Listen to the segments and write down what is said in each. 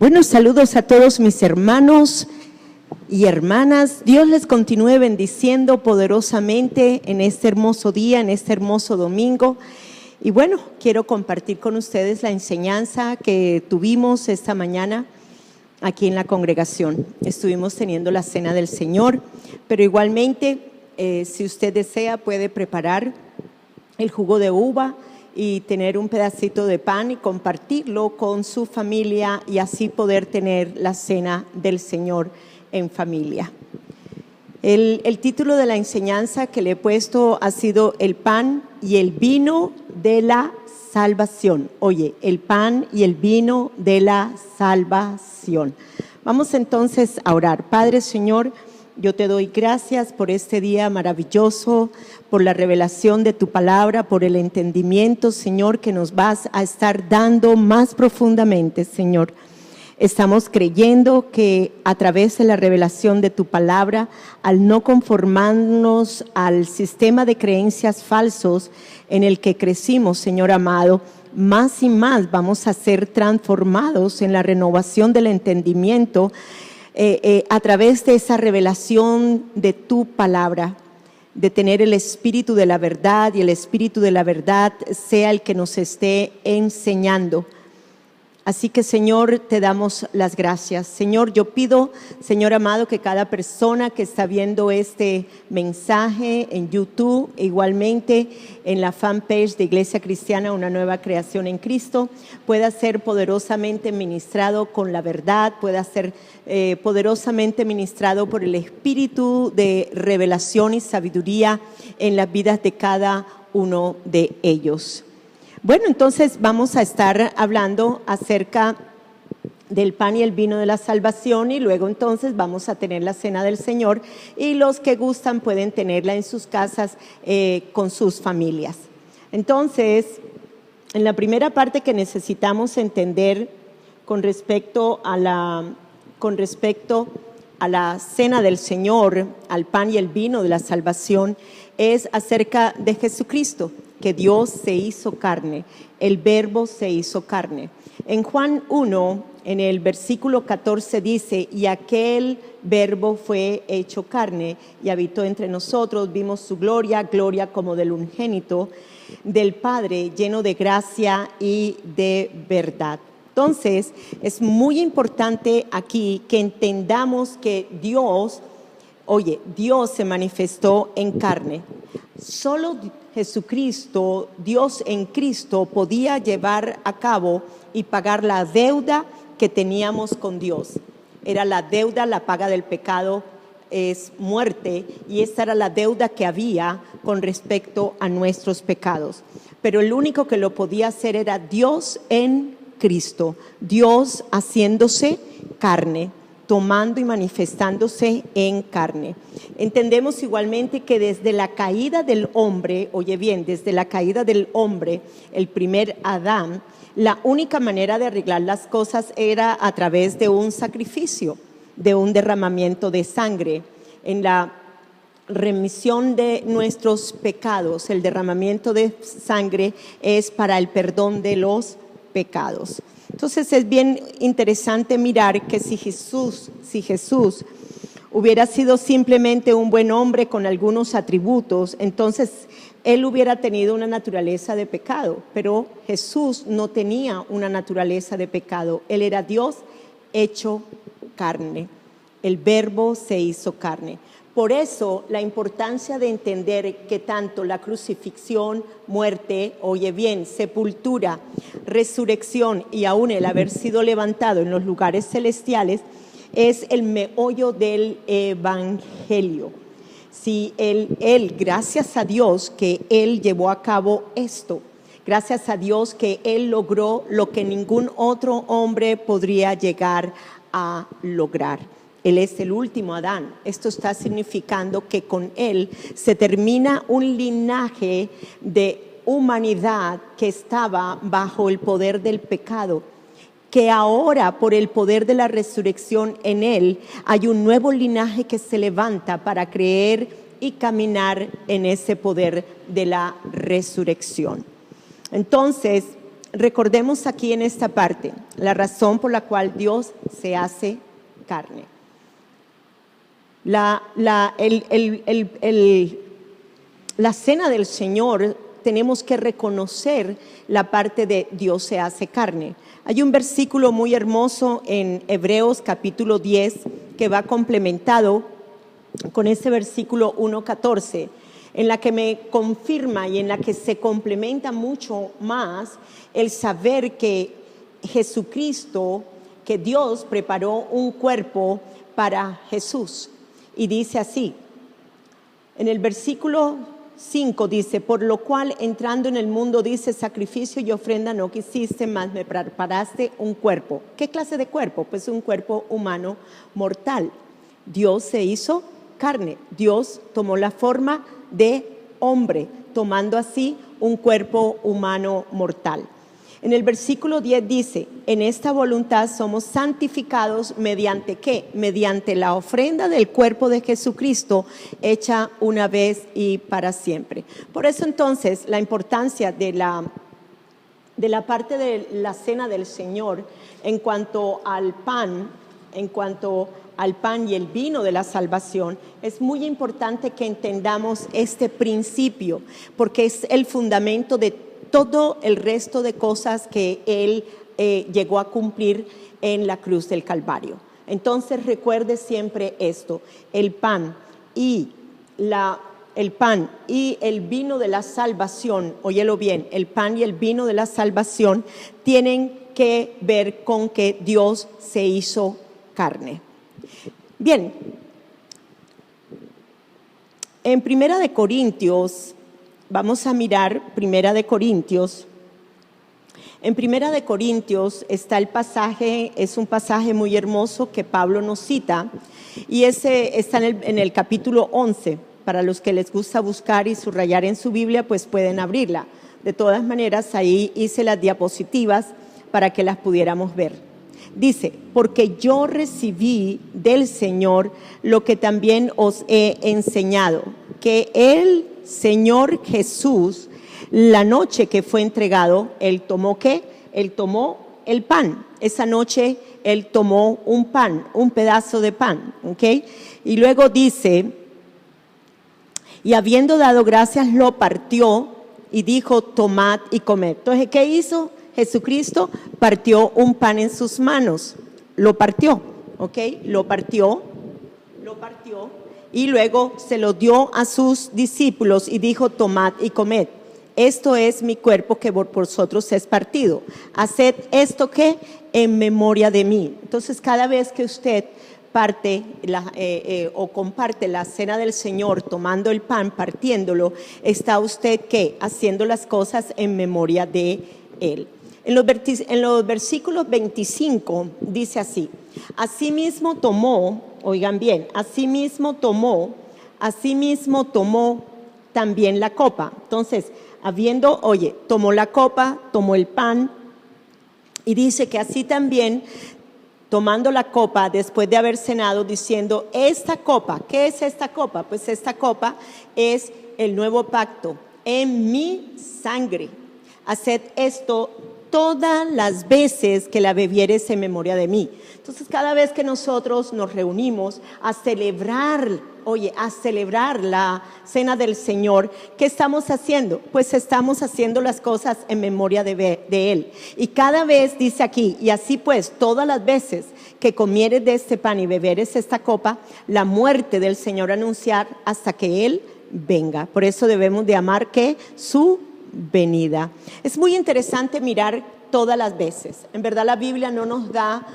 Bueno, saludos a todos mis hermanos y hermanas. Dios les continúe bendiciendo poderosamente en este hermoso día, en este hermoso domingo. Y bueno, quiero compartir con ustedes la enseñanza que tuvimos esta mañana aquí en la congregación. Estuvimos teniendo la cena del Señor, pero igualmente, si usted desea, puede preparar el jugo de uva y tener un pedacito de pan y compartirlo con su familia y así poder tener la cena del Señor en familia. El título de la enseñanza que le he puesto ha sido el pan y el vino de la salvación. Oye, el pan y el vino de la salvación. Vamos entonces a orar. Padre, Señor, yo te doy gracias por este día maravilloso, por la revelación de tu palabra, por el entendimiento, Señor, que nos vas a estar dando más profundamente, Señor. Estamos creyendo que a través de la revelación de tu palabra, al no conformarnos al sistema de creencias falsos en el que crecimos, Señor amado, más y más vamos a ser transformados en la renovación del entendimiento a través de esa revelación de tu palabra, de tener el espíritu de la verdad y el espíritu de la verdad sea el que nos esté enseñando. Así que, Señor, te damos las gracias. Señor, yo pido, Señor amado, que cada persona que está viendo este mensaje en YouTube, igualmente en la fanpage de Iglesia Cristiana, una nueva creación en Cristo, pueda ser poderosamente ministrado con la verdad, pueda ser poderosamente ministrado por el espíritu de revelación y sabiduría en las vidas de cada uno de ellos. Bueno, entonces vamos a estar hablando acerca del pan y el vino de la salvación y luego entonces vamos a tener la cena del Señor y los que gustan pueden tenerla en sus casas con sus familias. Entonces, en la primera parte que necesitamos entender con respecto a la cena del Señor, al pan y el vino de la salvación, es acerca de Jesucristo, que Dios se hizo carne, el verbo se hizo carne. En Juan 1, en el versículo 14 dice, y aquel verbo fue hecho carne y habitó entre nosotros, vimos su gloria, gloria como del unigénito del Padre, lleno de gracia y de verdad. Entonces, es muy importante aquí que entendamos que Dios se manifestó en carne. Solo Jesucristo, Dios en Cristo, podía llevar a cabo y pagar la deuda que teníamos con Dios. Era la deuda, la paga del pecado es muerte, y esta era la deuda que había con respecto a nuestros pecados. Pero el único que lo podía hacer era Dios en Cristo, Dios haciéndose carne, tomando y manifestándose en carne. Entendemos igualmente que desde la caída del hombre, oye bien, desde la caída del hombre, el primer Adán, la única manera de arreglar las cosas era a través de un sacrificio, de un derramamiento de sangre. En la remisión de nuestros pecados, el derramamiento de sangre es para el perdón de los pecados. Entonces es bien interesante mirar que si Jesús hubiera sido simplemente un buen hombre con algunos atributos, entonces él hubiera tenido una naturaleza de pecado, pero Jesús no tenía una naturaleza de pecado. Él era Dios hecho carne. El verbo se hizo carne. Por eso la importancia de entender que tanto la crucifixión, muerte, oye bien, sepultura, resurrección y aún el haber sido levantado en los lugares celestiales es el meollo del evangelio. Si él, gracias a Dios que Él llevó a cabo esto, gracias a Dios que Él logró lo que ningún otro hombre podría llegar a lograr. Él es el último Adán. Esto está significando que con Él se termina un linaje de humanidad que estaba bajo el poder del pecado, que ahora por el poder de la resurrección en Él hay un nuevo linaje que se levanta para creer y caminar en ese poder de la resurrección. Entonces, recordemos aquí en esta parte la razón por la cual Dios se hace carne. La cena del Señor, tenemos que reconocer la parte de Dios se hace carne. Hay un versículo muy hermoso en Hebreos capítulo 10 que va complementado con ese versículo 1:14, en la que me confirma y en la que se complementa mucho más el saber que Jesucristo, que Dios preparó un cuerpo para Jesús. Y dice así, en el versículo 5 dice, por lo cual entrando en el mundo dice, sacrificio y ofrenda no quisiste, mas me preparaste un cuerpo. ¿Qué clase de cuerpo? Pues un cuerpo humano mortal. Dios se hizo carne, Dios tomó la forma de hombre, tomando así un cuerpo humano mortal. En el versículo 10 dice, en esta voluntad somos santificados mediante ¿qué? Mediante la ofrenda del cuerpo de Jesucristo hecha una vez y para siempre. Por eso entonces la importancia de la parte de la cena del Señor en cuanto al pan y el vino de la salvación, es muy importante que entendamos este principio, porque es el fundamento de todo el resto de cosas que Él llegó a cumplir en la cruz del Calvario. Entonces recuerde siempre esto, el pan y el vino de la salvación, óyelo bien, el pan y el vino de la salvación tienen que ver con que Dios se hizo carne. Bien, en Primera de Corintios, vamos a mirar Primera de Corintios. En Primera de Corintios está el pasaje, es un pasaje muy hermoso que Pablo nos cita, y ese está en el capítulo 11. Para los que les gusta buscar y subrayar en su Biblia, pues pueden abrirla. De todas maneras, ahí hice las diapositivas para que las pudiéramos ver. Dice, porque yo recibí del Señor lo que también os he enseñado, que el Señor Jesús, la noche que fue entregado, Él tomó ¿qué? Él tomó el pan. Esa noche Él tomó un pan, un pedazo de pan, ¿ok? Y luego dice, y habiendo dado gracias, lo partió y dijo, tomad y comed. Entonces, ¿qué hizo Jesucristo? Partió un pan en sus manos, lo partió, ¿ok? Lo partió. Y luego se lo dio a sus discípulos y dijo, tomad y comed. Esto es mi cuerpo que por vosotros es partido. Haced esto que en memoria de mí. Entonces, cada vez que usted parte o comparte la cena del Señor, tomando el pan, partiéndolo, está usted ¿qué? Haciendo las cosas en memoria de Él. En los versículos 25 dice así, asimismo tomó, oigan bien, asimismo tomó también la copa. Entonces, tomó la copa, tomó el pan, y dice que así también, tomando la copa, después de haber cenado, diciendo, esta copa, ¿qué es esta copa? Pues esta copa es el nuevo pacto en mi sangre. Haced esto todas las veces que la bebieres en memoria de mí. Entonces, cada vez que nosotros nos reunimos a celebrar la cena del Señor, ¿qué estamos haciendo? Pues estamos haciendo las cosas en memoria de Él. Y cada vez dice aquí, y así pues, todas las veces que comieres de este pan y beberes esta copa, la muerte del Señor anunciar hasta que Él venga. Por eso debemos de amar que su venida. Es muy interesante mirar todas las veces. En verdad la Biblia no nos da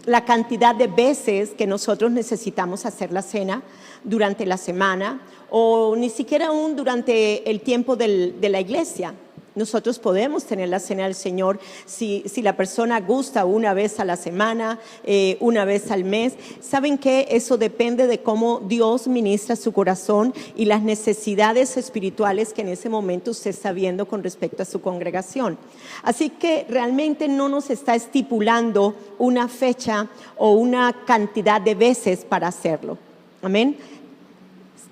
la cantidad de veces que nosotros necesitamos hacer la cena durante la semana, o ni siquiera aún durante el tiempo de la iglesia. Nosotros podemos tener la cena del Señor si la persona gusta una vez a la semana, una vez al mes. ¿Saben qué? Eso depende de cómo Dios ministra su corazón y las necesidades espirituales que en ese momento usted está viendo con respecto a su congregación. Así que realmente no nos está estipulando una fecha o una cantidad de veces para hacerlo. Amén.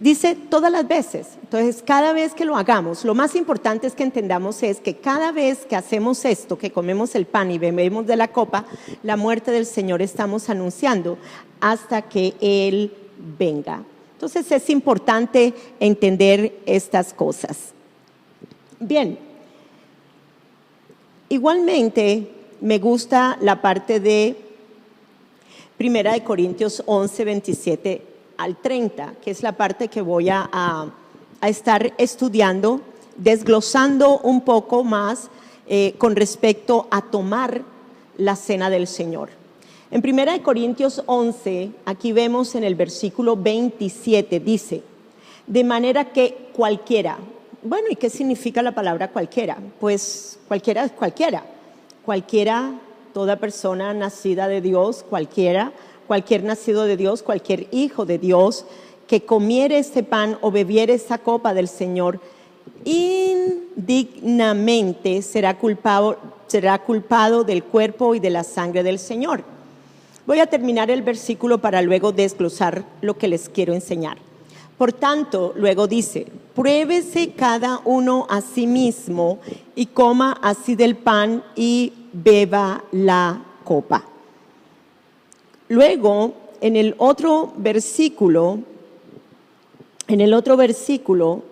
Dice todas las veces. Entonces, cada vez que lo hagamos, lo más importante es que entendamos es que cada vez que hacemos esto, que comemos el pan y bebemos de la copa, la muerte del Señor estamos anunciando hasta que Él venga. Entonces, es importante entender estas cosas. Bien, igualmente me gusta la parte de 1 Corintios 11, 27 al 30, que es la parte que voy a estar estudiando, desglosando un poco más con respecto a tomar la cena del Señor. En 1 Corintios 11, aquí vemos en el versículo 27, dice, de manera que cualquiera. Bueno, ¿y qué significa la palabra cualquiera? Pues cualquiera es cualquiera. Cualquiera, toda persona nacida de Dios, cualquier nacido de Dios, cualquier hijo de Dios que comiere este pan o bebiere esta copa del Señor, indignamente será culpado del cuerpo y de la sangre del Señor. Voy a terminar el versículo para luego desglosar lo que les quiero enseñar. Por tanto, luego dice, pruébese cada uno a sí mismo y coma así del pan y beba la copa. Luego, en el otro versículo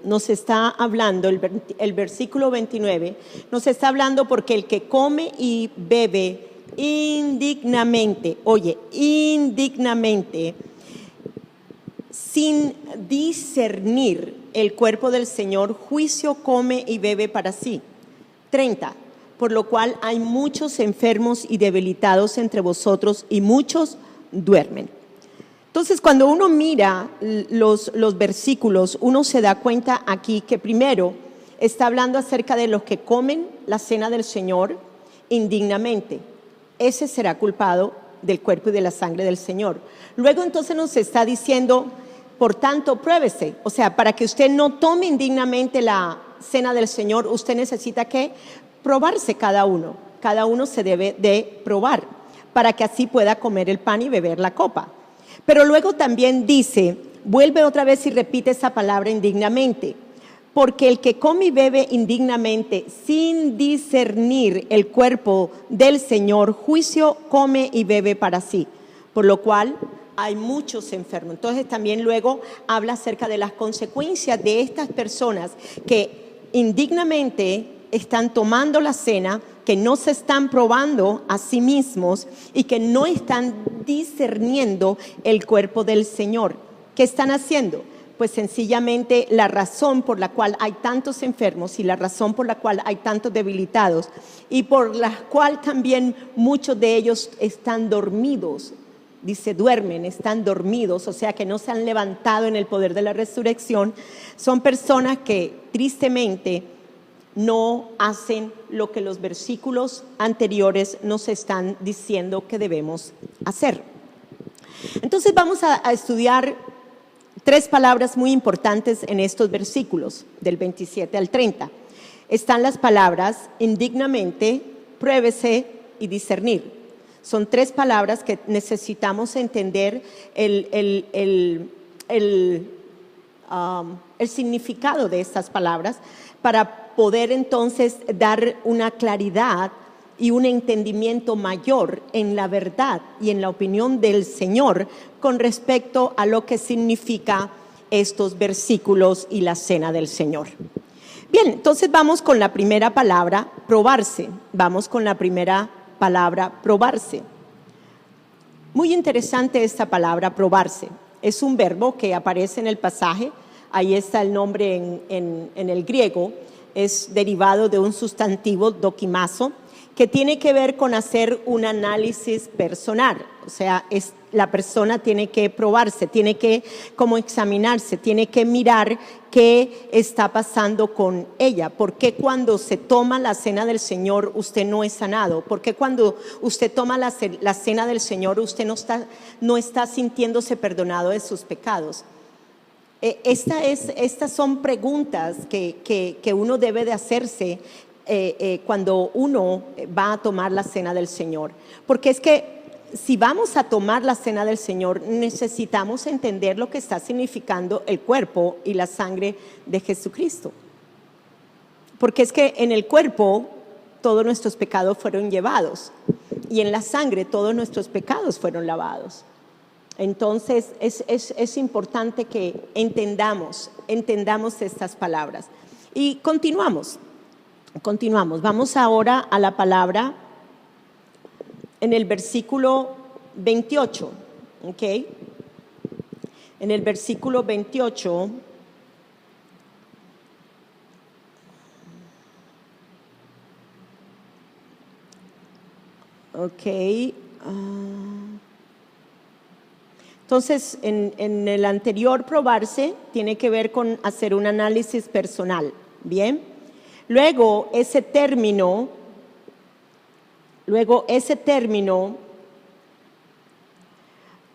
nos está hablando, el versículo 29, nos está hablando porque el que come y bebe indignamente, sin discernir el cuerpo del Señor, juicio come y bebe para sí. 30. Por lo cual hay muchos enfermos y debilitados entre vosotros y muchos duermen. Entonces, cuando uno mira los versículos, uno se da cuenta aquí que primero está hablando acerca de los que comen la cena del Señor indignamente. Ese será culpado del cuerpo y de la sangre del Señor. Luego entonces nos está diciendo, por tanto, pruébese. O sea, para que usted no tome indignamente la cena del Señor, usted necesita que probarse cada uno. Cada uno se debe de probar para que así pueda comer el pan y beber la copa. Pero luego también dice, vuelve otra vez y repite esa palabra indignamente. Porque el que come y bebe indignamente sin discernir el cuerpo del Señor, juicio come y bebe para sí. Por lo cual hay muchos enfermos. Entonces también luego habla acerca de las consecuencias de estas personas que indignamente están tomando la cena, que no se están probando a sí mismos y que no están discerniendo el cuerpo del Señor. ¿Qué están haciendo? Pues sencillamente la razón por la cual hay tantos enfermos y la razón por la cual hay tantos debilitados y por la cual también muchos de ellos están dormidos. Dice, duermen, están dormidos, o sea que no se han levantado en el poder de la resurrección. Son personas que tristemente no hacen lo que los versículos anteriores nos están diciendo que debemos hacer. Entonces vamos a estudiar tres palabras muy importantes en estos versículos, del 27 al 30. Están las palabras indignamente, pruébese y discernir. Son tres palabras que necesitamos entender el significado de estas palabras para poder entonces dar una claridad y un entendimiento mayor en la verdad y en la opinión del Señor con respecto a lo que significa estos versículos y la cena del Señor. Bien, entonces vamos con la primera palabra, probarse. Vamos con la primera palabra, probarse. Muy interesante esta palabra, probarse. Es un verbo que aparece en el pasaje, ahí está el nombre en el griego, es derivado de un sustantivo, dokimazo, que tiene que ver con hacer un análisis personal. O sea, la persona tiene que probarse, tiene que como examinarse, tiene que mirar qué está pasando con ella. ¿Por qué cuando se toma la cena del Señor usted no es sanado? ¿Por qué cuando usted toma la cena del Señor usted no está sintiéndose perdonado de sus pecados? Estas son preguntas que uno debe de hacerse cuando uno va a tomar la cena del Señor. Porque es que si vamos a tomar la cena del Señor, necesitamos entender lo que está significando el cuerpo y la sangre de Jesucristo. Porque es que en el cuerpo todos nuestros pecados fueron llevados y en la sangre todos nuestros pecados fueron lavados. Entonces es importante que entendamos estas palabras. Y continuamos. Vamos ahora a la palabra en el versículo 28, ¿ok? En el versículo 28, ok. Entonces, en el anterior probarse tiene que ver con hacer un análisis personal, ¿bien? Luego ese término,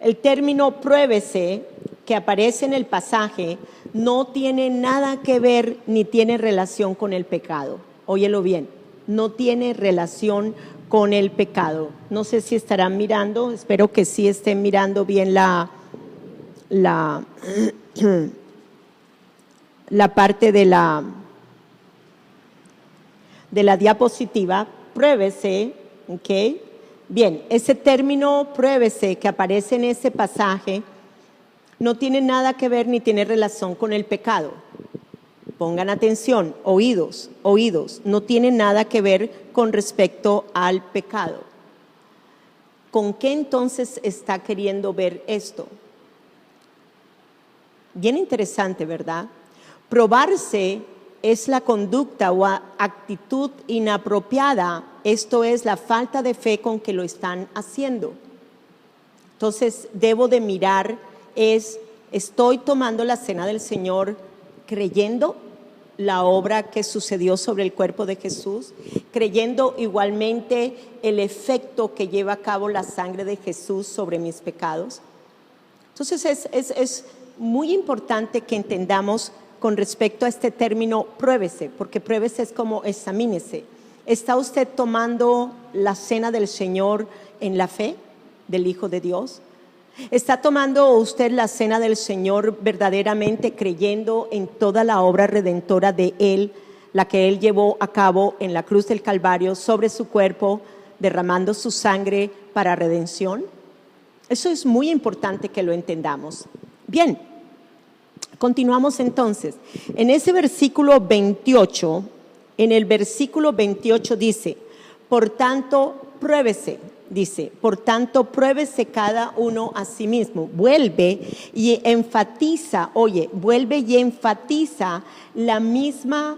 el término pruébese que aparece en el pasaje no tiene nada que ver ni tiene relación con el pecado. Óyelo bien, no tiene relación con el pecado. No sé si estarán mirando, espero que sí estén mirando bien la parte de la diapositiva. Pruébese, ¿ok? Bien, ese término pruébese que aparece en ese pasaje no tiene nada que ver ni tiene relación con el pecado. Pongan atención, oídos, no tiene nada que ver con respecto al pecado. ¿Con qué entonces está queriendo ver esto? Bien interesante, ¿verdad? Probarse es la conducta o actitud inapropiada, esto es la falta de fe con que lo están haciendo. Entonces, debo de mirar, ¿estoy tomando la cena del Señor creyendo la obra que sucedió sobre el cuerpo de Jesús? Creyendo igualmente el efecto que lleva a cabo la sangre de Jesús sobre mis pecados. Entonces, es muy importante que entendamos con respecto a este término pruébese, porque pruébese es como examínese. ¿Está usted tomando la cena del Señor en la fe del Hijo de Dios? ¿Está tomando usted la cena del Señor verdaderamente creyendo en toda la obra redentora de Él, la que Él llevó a cabo en la cruz del Calvario sobre su cuerpo, derramando su sangre para redención? Eso es muy importante que lo entendamos. Bien, continuamos entonces. En ese versículo 28, en el versículo 28 dice, por tanto, pruébese. Dice, por tanto, pruébese cada uno a sí mismo. Vuelve y enfatiza la misma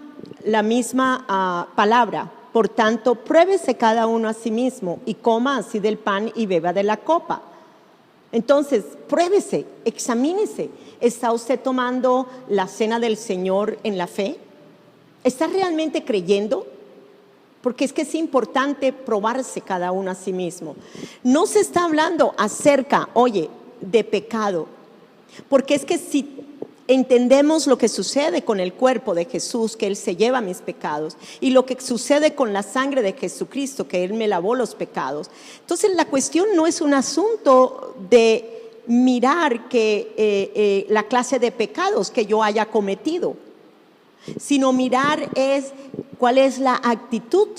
palabra. Por tanto, pruébese cada uno a sí mismo y coma así del pan y beba de la copa. Entonces, pruébese, examínese. ¿Está usted tomando la cena del Señor en la fe? ¿Está realmente creyendo? Porque es que es importante probarse cada uno a sí mismo. No se está hablando acerca, de pecado. Porque es que si entendemos lo que sucede con el cuerpo de Jesús, que Él se lleva mis pecados, y lo que sucede con la sangre de Jesucristo, que Él me lavó los pecados. Entonces la cuestión no es un asunto de mirar la clase de pecados que yo haya cometido, sino mirar cuál es la actitud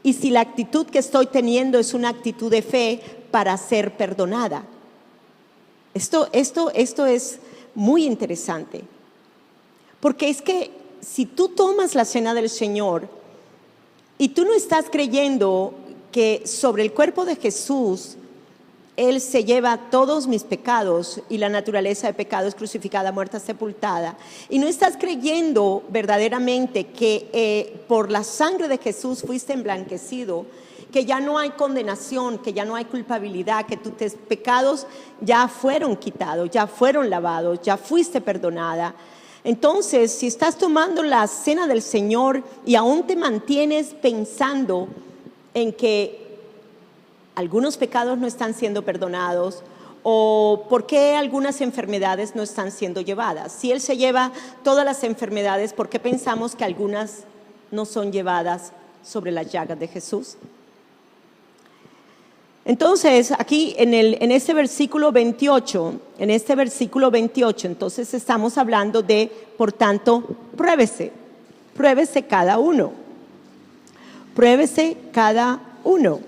y si la actitud que estoy teniendo es una actitud de fe para ser perdonada. Esto es muy interesante, porque es que si tú tomas la cena del Señor y tú no estás creyendo que sobre el cuerpo de Jesús Él se lleva todos mis pecados y la naturaleza de pecado es crucificada, muerta, sepultada, y no estás creyendo verdaderamente que por la sangre de Jesús fuiste emblanquecido, que ya no hay condenación, que ya no hay culpabilidad, que tus pecados ya fueron quitados, ya fueron lavados, ya fuiste perdonada. Entonces, si estás tomando la cena del Señor y aún te mantienes pensando en que algunos pecados no están siendo perdonados, o por qué algunas enfermedades no están siendo llevadas. Si Él se lleva todas las enfermedades, ¿por qué pensamos que algunas no son llevadas sobre las llagas de Jesús? Entonces, aquí en este versículo 28, entonces estamos hablando de, por tanto, pruébese cada uno. Pruébese cada uno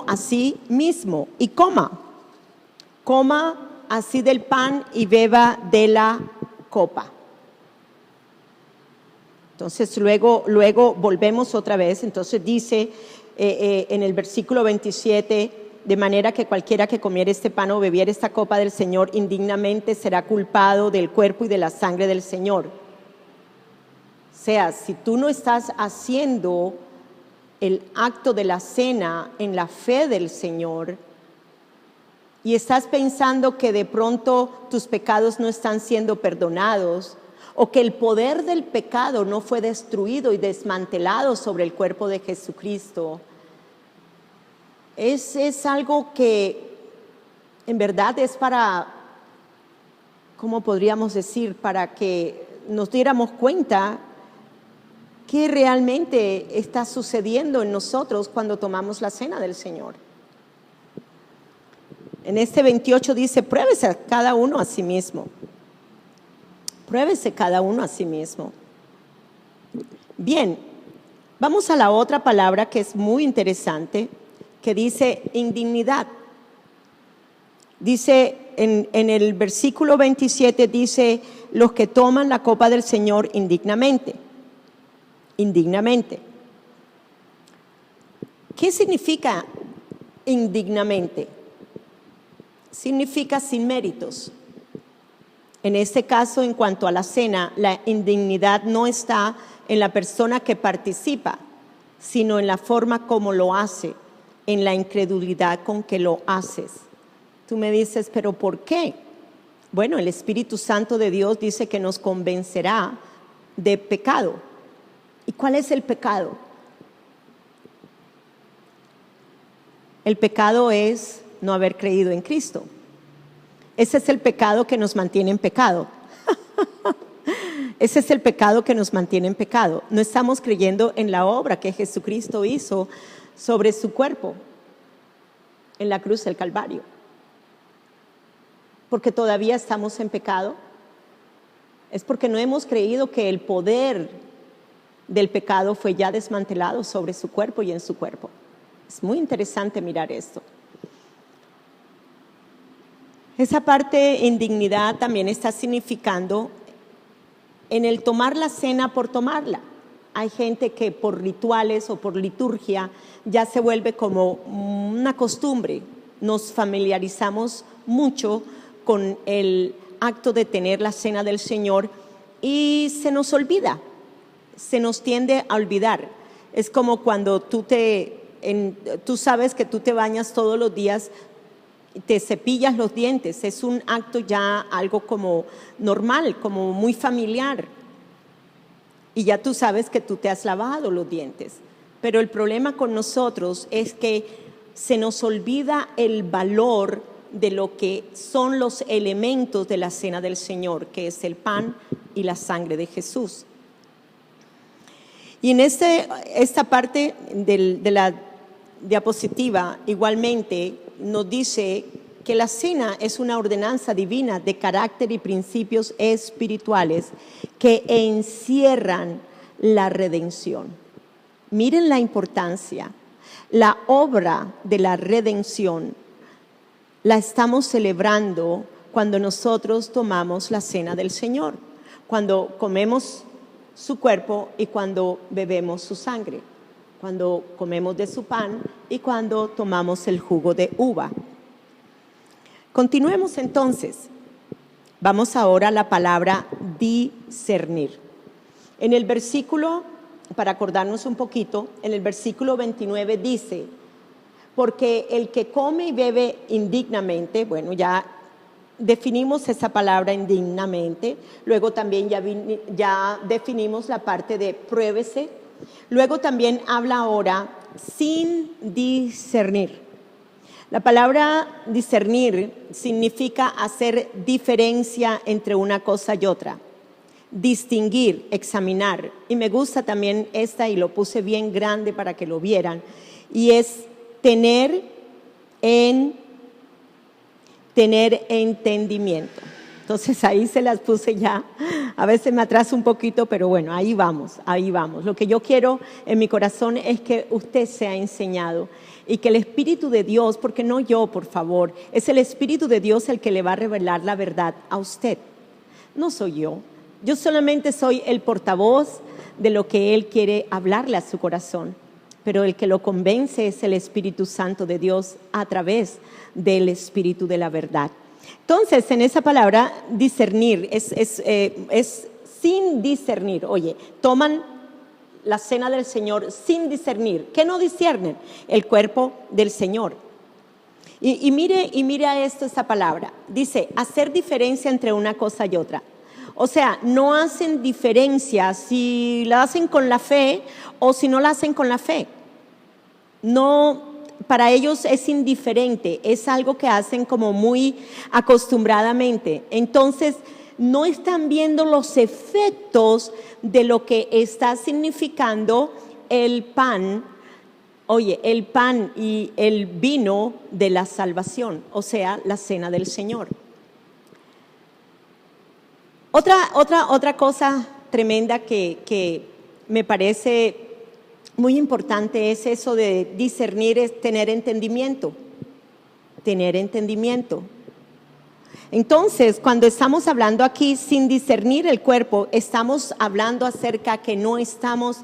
a sí mismo y coma así del pan y beba de la copa. Entonces luego volvemos otra vez, entonces dice en el versículo 27, de manera que cualquiera que comiera este pan o bebiera esta copa del Señor indignamente será culpado del cuerpo y de la sangre del Señor. O sea, si tú no estás haciendo el acto de la cena en la fe del Señor y estás pensando que de pronto tus pecados no están siendo perdonados o que el poder del pecado no fue destruido y desmantelado sobre el cuerpo de Jesucristo, es algo que en verdad es para, ¿cómo podríamos decir? Para que nos diéramos cuenta qué realmente está sucediendo en nosotros cuando tomamos la cena del Señor. En este 28 dice, pruébese cada uno a sí mismo. Pruébese cada uno a sí mismo. Bien, vamos a la otra palabra que es muy interesante, que dice indignidad. Dice en el versículo 27, dice, los que toman la copa del Señor indignamente. ¿Qué significa indignamente? Significa sin méritos. En este caso, en cuanto a la cena, la indignidad no está en la persona que participa, sino en la forma como lo hace, en la incredulidad con que lo haces. Tú me dices, ¿pero por qué? Bueno, el Espíritu Santo de Dios dice que nos convencerá de pecado. ¿Y cuál es el pecado? El pecado es no haber creído en Cristo. Ese es el pecado que nos mantiene en pecado. Ese es el pecado que nos mantiene en pecado. No estamos creyendo en la obra que Jesucristo hizo sobre su cuerpo en la cruz del Calvario. Porque todavía estamos en pecado. Es porque no hemos creído que el poder del pecado fue ya desmantelado sobre su cuerpo y en su cuerpo. Es muy interesante mirar esto. Esa parte indignidad también está significando en el tomar la cena por tomarla. Hay gente que por rituales o por liturgia ya se vuelve como una costumbre. Nos familiarizamos mucho con el acto de tener la cena del Señor y se nos olvida, se nos tiende a olvidar. Es como cuando tú sabes que tú te bañas todos los días, te cepillas los dientes, es un acto ya algo como normal, como muy familiar. Y ya tú sabes que tú te has lavado los dientes. Pero el problema con nosotros es que se nos olvida el valor de lo que son los elementos de la cena del Señor, que es el pan y la sangre de Jesús. Y en esta parte de la diapositiva igualmente nos dice que la cena es una ordenanza divina de carácter y principios espirituales que encierran la redención. Miren la importancia. La obra de la redención la estamos celebrando cuando nosotros tomamos la cena del Señor, cuando comemos su cuerpo y cuando bebemos su sangre, cuando comemos de su pan y cuando tomamos el jugo de uva. Continuemos entonces. Vamos ahora a la palabra discernir. En el versículo, para acordarnos un poquito, en el versículo 29 dice, porque el que come y bebe indignamente, bueno, ya definimos esa palabra indignamente, luego también ya definimos la parte de pruébese, luego también habla ahora sin discernir. La palabra discernir significa hacer diferencia entre una cosa y otra, distinguir, examinar. Y me gusta también esta, y lo puse bien grande para que lo vieran, y es tener entendimiento. Entonces ahí se las puse ya. A veces me atraso un poquito, pero bueno, ahí vamos, ahí vamos. Lo que yo quiero en mi corazón es que usted sea enseñado y que el Espíritu de Dios, porque no yo, por favor, es el Espíritu de Dios el que le va a revelar la verdad a usted. No soy yo. Yo solamente soy el portavoz de lo que Él quiere hablarle a su corazón. Pero el que lo convence es el Espíritu Santo de Dios a través del Espíritu de la verdad. Entonces, en esa palabra, discernir, es sin discernir. Oye, toman la cena del Señor sin discernir. ¿Qué no disciernen? El cuerpo del Señor. Y mire a esto, esta palabra. Dice, hacer diferencia entre una cosa y otra. O sea, no hacen diferencia si la hacen con la fe o si no la hacen con la fe. No, para ellos es indiferente, es algo que hacen como muy acostumbradamente. Entonces, no están viendo los efectos de lo que está significando el pan. Oye, el pan y el vino de la salvación, o sea, la cena del Señor. Otra cosa tremenda que me parece muy importante es eso de discernir, es tener entendimiento. Tener entendimiento. Entonces, cuando estamos hablando aquí sin discernir el cuerpo, estamos hablando acerca que no estamos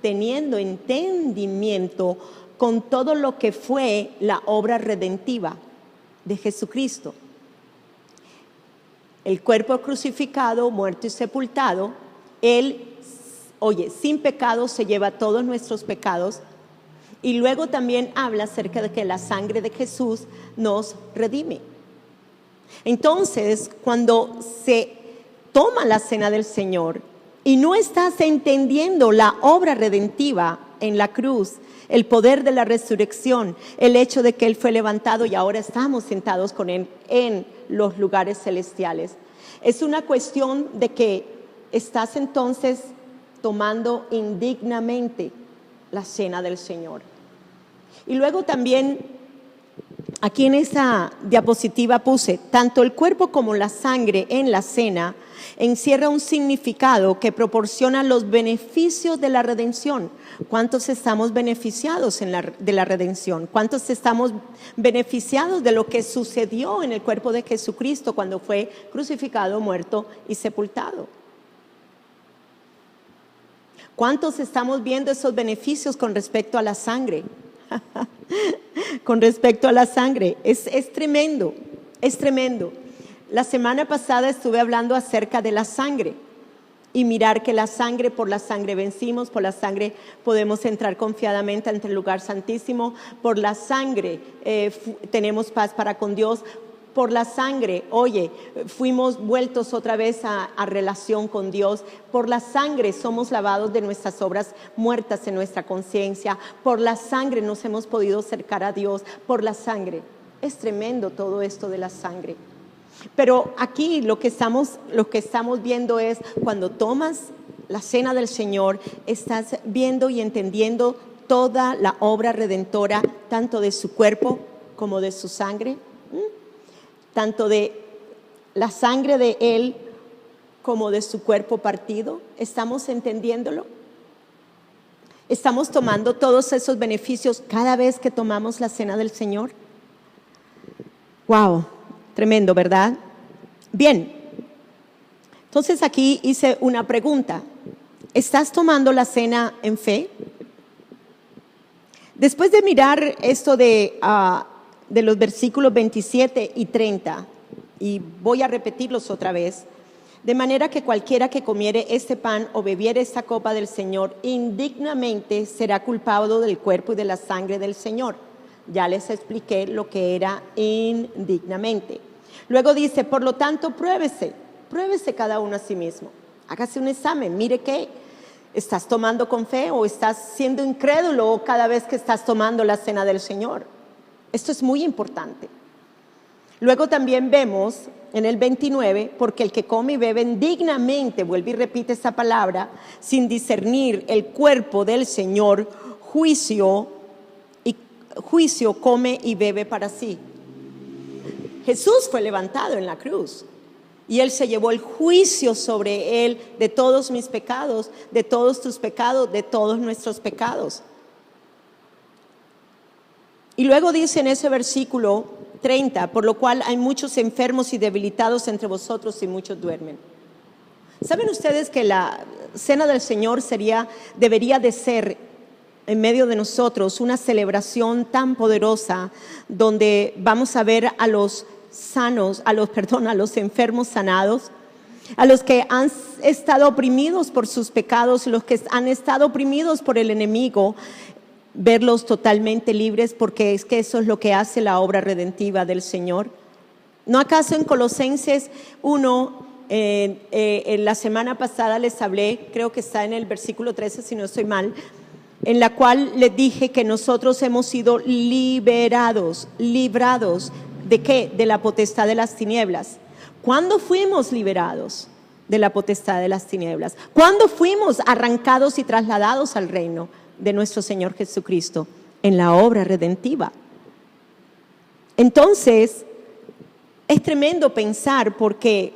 teniendo entendimiento con todo lo que fue la obra redentiva de Jesucristo. El cuerpo crucificado, muerto y sepultado, Él, oye, sin pecado se lleva todos nuestros pecados. Y luego también habla acerca de que la sangre de Jesús nos redime. Entonces, cuando se toma la cena del Señor y no estás entendiendo la obra redentiva en la cruz, el poder de la resurrección, el hecho de que Él fue levantado y ahora estamos sentados con Él en los lugares celestiales. Es una cuestión de que estás entonces tomando indignamente la cena del Señor. Y luego también, aquí en esa diapositiva puse, tanto el cuerpo como la sangre en la cena encierra un significado que proporciona los beneficios de la redención. ¿Cuántos estamos beneficiados de la redención? ¿Cuántos estamos beneficiados de lo que sucedió en el cuerpo de Jesucristo cuando fue crucificado, muerto y sepultado? ¿Cuántos estamos viendo esos beneficios con respecto a la sangre? Con respecto a la sangre, es tremendo, es tremendo. La semana pasada estuve hablando acerca de la sangre y mirar que la sangre, por la sangre vencimos, por la sangre podemos entrar confiadamente ante el lugar santísimo, por la sangre tenemos paz para con Dios, por la sangre, oye, fuimos vueltos otra vez a relación con Dios, por la sangre somos lavados de nuestras obras muertas en nuestra conciencia, por la sangre nos hemos podido acercar a Dios, por la sangre. Es tremendo todo esto de la sangre. Pero aquí lo que estamos viendo es cuando tomas la cena del Señor, estás viendo y entendiendo toda la obra redentora, tanto de su cuerpo como de su sangre, tanto de la sangre de Él como de su cuerpo partido. ¿Estamos entendiéndolo? ¿Estamos tomando todos esos beneficios cada vez que tomamos la cena del Señor? ¡Wow! Tremendo, ¿verdad? Bien, entonces aquí hice una pregunta. ¿Estás tomando la cena en fe? Después de mirar esto de los versículos 27 y 30, y voy a repetirlos otra vez, de manera que cualquiera que comiere este pan o bebiere esta copa del Señor indignamente será culpado del cuerpo y de la sangre del Señor. Ya les expliqué lo que era indignamente. Luego dice, por lo tanto, pruébese cada uno a sí mismo. Hágase un examen, mire qué, ¿estás tomando con fe o estás siendo incrédulo cada vez que estás tomando la cena del Señor? Esto es muy importante. Luego también vemos en el 29, porque el que come y bebe indignamente, vuelve y repite esa palabra, sin discernir el cuerpo del Señor, juicio juicio come y bebe para sí. Jesús fue levantado en la cruz y Él se llevó el juicio sobre Él de todos mis pecados, de todos tus pecados, de todos nuestros pecados. Y luego dice en ese versículo 30, por lo cual hay muchos enfermos y debilitados entre vosotros y muchos duermen. ¿Saben ustedes que la cena del Señor debería de ser en medio de nosotros una celebración tan poderosa donde vamos a ver a los a los enfermos sanados, a los que han estado oprimidos por sus pecados, los que han estado oprimidos por el enemigo, verlos totalmente libres, porque es que eso es lo que hace la obra redentiva del Señor? ¿No acaso en Colosenses 1, en la semana pasada les hablé, creo que está en el versículo 13 si no estoy mal, en la cual les dije que nosotros hemos sido librados ¿de qué? De la potestad de las tinieblas. ¿Cuándo fuimos liberados de la potestad de las tinieblas? ¿Cuándo fuimos arrancados y trasladados al reino de nuestro Señor Jesucristo? En la obra redentiva. Entonces, es tremendo pensar porque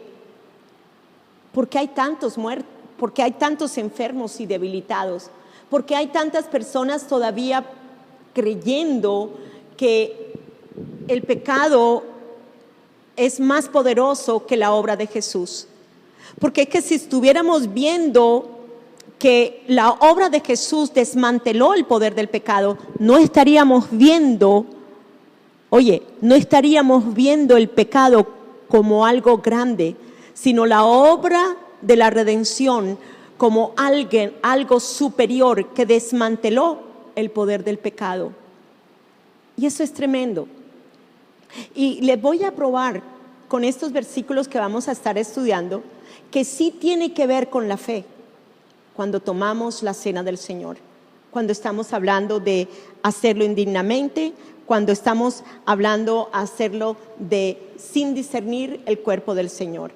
hay tantos muertos, porque hay tantos enfermos y debilitados, porque hay tantas personas todavía creyendo que el pecado es más poderoso que la obra de Jesús. Porque es que si estuviéramos viendo que la obra de Jesús desmanteló el poder del pecado, no estaríamos viendo el pecado como algo grande, sino la obra de la redención como algo superior que desmanteló el poder del pecado. Y eso es tremendo. Y les voy a probar con estos versículos que vamos a estar estudiando que sí tiene que ver con la fe cuando tomamos la cena del Señor, cuando estamos hablando de hacerlo indignamente, cuando estamos hablando de hacerlo sin discernir el cuerpo del Señor.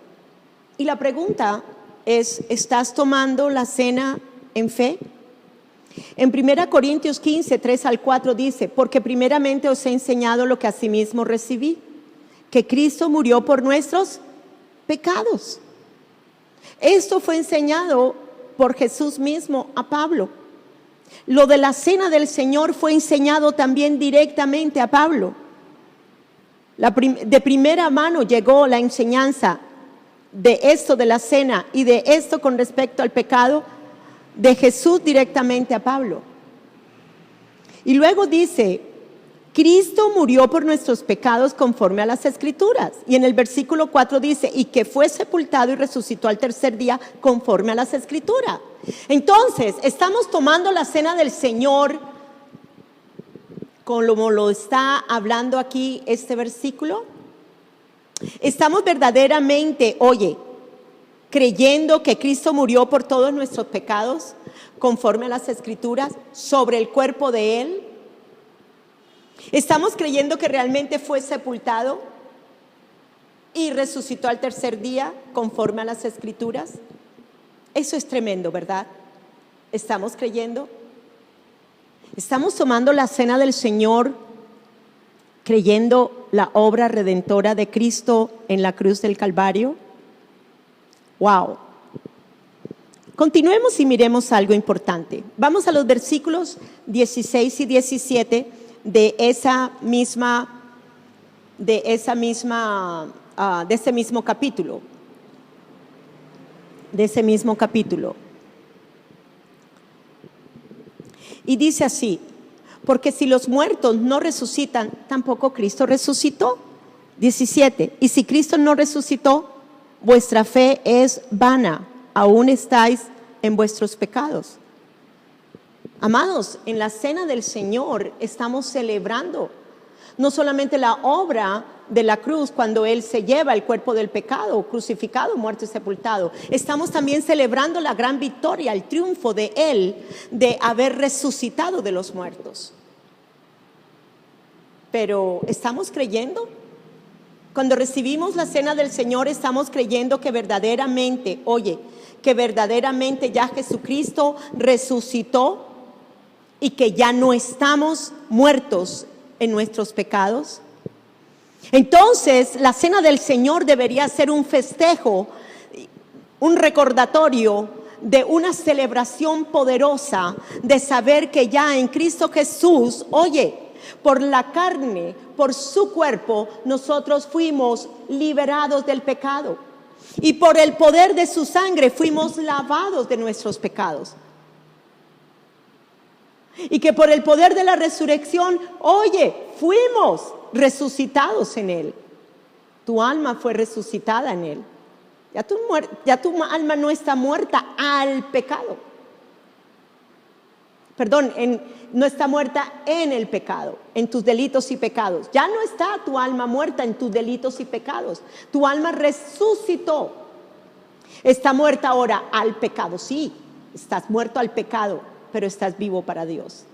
Y la pregunta es, ¿estás tomando la cena en fe? En 1 Corintios 15, 3 al 4 dice, porque primeramente os he enseñado lo que asimismo recibí, que Cristo murió por nuestros pecados. Esto fue enseñado por Jesús mismo a Pablo. Lo de la cena del Señor fue enseñado también directamente a Pablo. De primera mano llegó la enseñanza de esto de la cena y de esto con respecto al pecado de Jesús directamente a Pablo. Y luego dice, Cristo murió por nuestros pecados conforme a las Escrituras. Y en el versículo 4 dice, y que fue sepultado y resucitó al tercer día conforme a las Escrituras. Entonces, estamos tomando la cena del Señor como lo está hablando aquí este versículo. Estamos verdaderamente, creyendo que Cristo murió por todos nuestros pecados, conforme a las Escrituras, sobre el cuerpo de Él. Estamos creyendo que realmente fue sepultado y resucitó al tercer día, conforme a las Escrituras. Eso es tremendo, ¿verdad? ¿Estamos creyendo? ¿Estamos tomando la cena del Señor creyendo la obra redentora de Cristo en la cruz del Calvario? ¡Wow! Continuemos y miremos algo importante. Vamos a los versículos 16 y 17 de ese mismo capítulo. Y dice así, porque si los muertos no resucitan, tampoco Cristo resucitó. 17, y si Cristo no resucitó, vuestra fe es vana, aún estáis en vuestros pecados. Amados, en la cena del Señor estamos celebrando no solamente la obra de la cruz cuando Él se lleva el cuerpo del pecado, crucificado, muerto y sepultado. Estamos también celebrando la gran victoria, el triunfo de Él de haber resucitado de los muertos. Pero ¿estamos creyendo? Cuando recibimos la cena del Señor, estamos creyendo que verdaderamente, ya Jesucristo resucitó y que ya no estamos muertos en nuestros pecados? Entonces, la cena del Señor debería ser un festejo, un recordatorio de una celebración poderosa de saber que ya en Cristo Jesús, oye, por la carne, por su cuerpo, nosotros fuimos liberados del pecado. Y por el poder de su sangre fuimos lavados de nuestros pecados. Y que por el poder de la resurrección, oye, fuimos resucitados en Él. Tu alma fue resucitada en Él. Ya tu alma no está muerta al pecado. Perdón, no está muerta en el pecado, en tus delitos y pecados. Ya no está tu alma muerta en tus delitos y pecados. Tu alma resucitó. Está muerta ahora al pecado. Sí, estás muerto al pecado, pero estás vivo para Dios.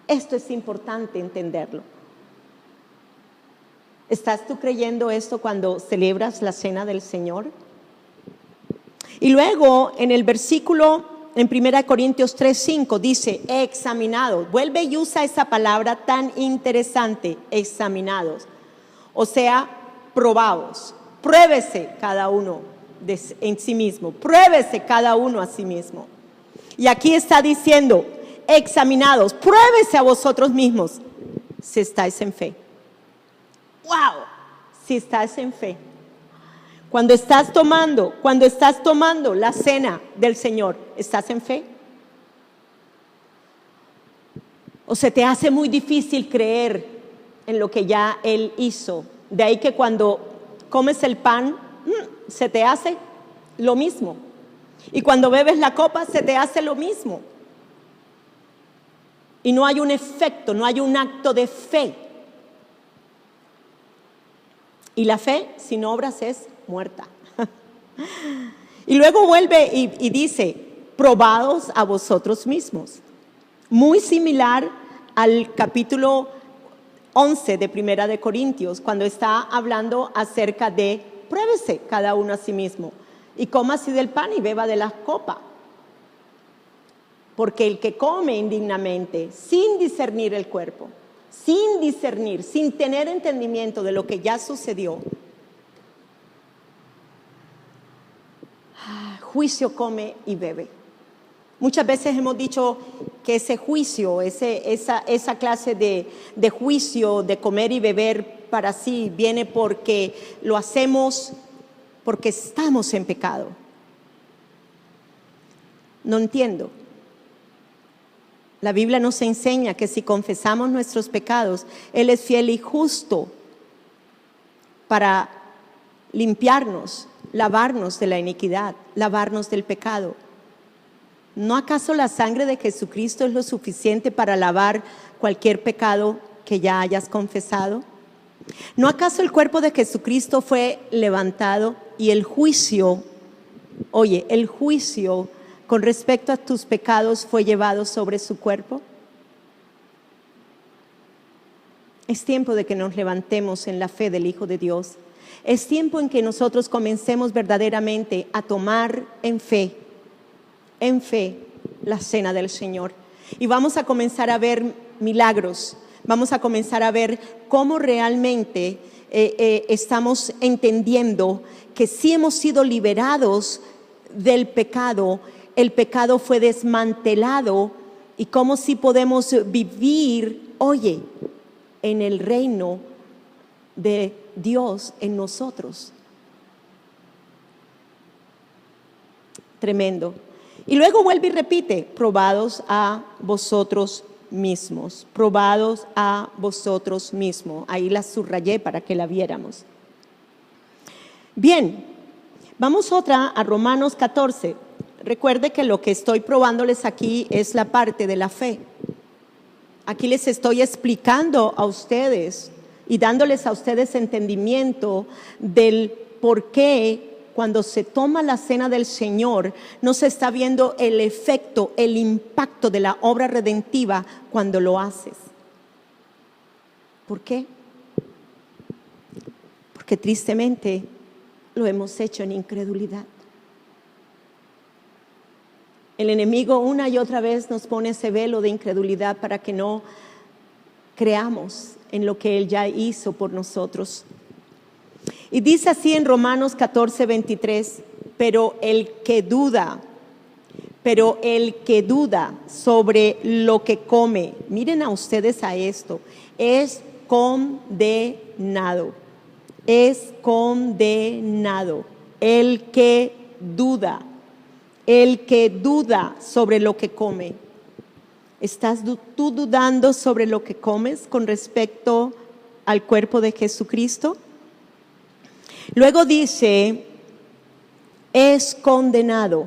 Esto es importante entenderlo. ¿Estás tú creyendo esto cuando celebras la cena del Señor? Y luego en el versículo, en 1 Corintios 3:5 dice, examinados. Vuelve y usa esa palabra tan interesante, examinados. O sea, probados. Pruébese cada uno en sí mismo. Pruébese cada uno a sí mismo. Y aquí está diciendo, examinados, pruébese a vosotros mismos si estáis en fe. ¡Wow! Si estás en fe. Cuando estás tomando la cena del Señor, ¿estás en fe? ¿O se te hace muy difícil creer en lo que ya Él hizo? De ahí que cuando comes el pan, se te hace lo mismo. Y cuando bebes la copa, se te hace lo mismo. Y no hay un efecto, no hay un acto de fe. Y la fe sin obras es muerta. Y luego vuelve y dice, probados a vosotros mismos. Muy similar al capítulo 11 de Primera de Corintios, cuando está hablando acerca de pruébese cada uno a sí mismo y coma así del pan y beba de la copa. Porque el que come indignamente, sin discernir el cuerpo, sin discernir, sin tener entendimiento de lo que ya sucedió, juicio come y bebe. Muchas veces hemos dicho que ese juicio, esa clase de juicio de comer y beber para sí viene porque lo hacemos porque estamos en pecado. No entiendo. La Biblia nos enseña que si confesamos nuestros pecados, Él es fiel y justo para limpiarnos, lavarnos de la iniquidad, lavarnos del pecado. ¿No acaso la sangre de Jesucristo es lo suficiente para lavar cualquier pecado que ya hayas confesado? ¿No acaso el cuerpo de Jesucristo fue levantado y el juicio con respecto a tus pecados fue llevado sobre su cuerpo? Es tiempo de que nos levantemos en la fe del Hijo de Dios. Es tiempo en que nosotros comencemos verdaderamente a tomar en fe la cena del Señor. Y vamos a comenzar a ver milagros. Vamos a comenzar a ver cómo realmente estamos entendiendo que sí hemos sido liberados del pecado. El pecado fue desmantelado y cómo sí podemos vivir, en el reino de Dios en nosotros. Tremendo. Y luego vuelve y repite, probados a vosotros mismos, probados a vosotros mismos. Ahí la subrayé para que la viéramos. Bien, vamos a Romanos 14. Recuerde que lo que estoy probándoles aquí es la parte de la fe. Aquí les estoy explicando a ustedes y dándoles a ustedes entendimiento del por qué cuando se toma la cena del Señor no se está viendo el efecto, el impacto de la obra redentiva cuando lo haces. ¿Por qué? Porque tristemente lo hemos hecho en incredulidad. El enemigo una y otra vez nos pone ese velo de incredulidad para que no creamos en lo que Él ya hizo por nosotros. Y dice así en Romanos 14:23, pero el que duda sobre lo que come, miren a ustedes a esto, es condenado. Es condenado. El que duda sobre lo que come. ¿Estás tú dudando sobre lo que comes con respecto al cuerpo de Jesucristo? Luego dice, es condenado.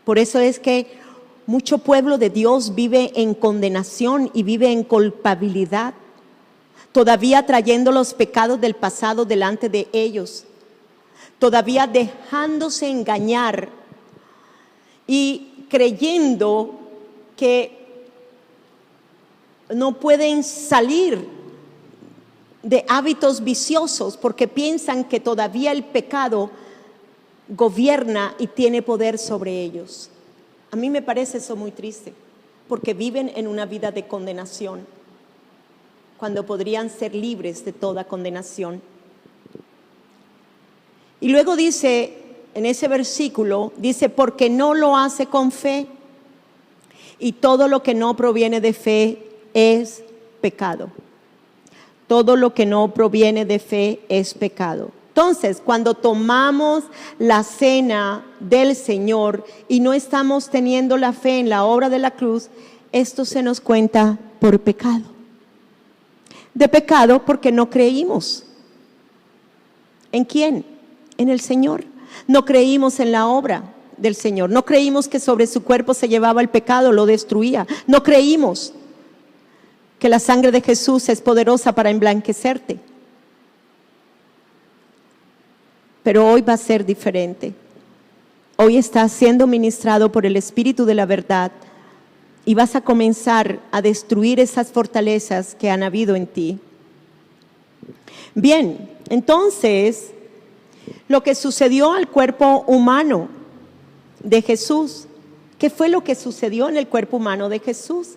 Por eso es que mucho pueblo de Dios vive en condenación y vive en culpabilidad, todavía trayendo los pecados del pasado delante de ellos, todavía dejándose engañar y creyendo que no pueden salir de hábitos viciosos porque piensan que todavía el pecado gobierna y tiene poder sobre ellos. A mí me parece eso muy triste, porque viven en una vida de condenación, cuando podrían ser libres de toda condenación. Y luego dice, en ese versículo, dice, porque no lo hace con fe, y todo lo que no proviene de fe es pecado. Todo lo que no proviene de fe es pecado. Entonces, cuando tomamos la cena del Señor y no estamos teniendo la fe en la obra de la cruz, esto se nos cuenta por pecado. De pecado porque no creímos. ¿En quién? En el Señor. No creímos en la obra del Señor. No creímos que sobre su cuerpo se llevaba el pecado, lo destruía. No creímos que la sangre de Jesús es poderosa para emblanquecerte. Pero hoy va a ser diferente. Hoy estás siendo ministrado por el Espíritu de la verdad y vas a comenzar a destruir esas fortalezas que han habido en ti. Bien, entonces, lo que sucedió al cuerpo humano de Jesús, ¿qué fue lo que sucedió en el cuerpo humano de Jesús?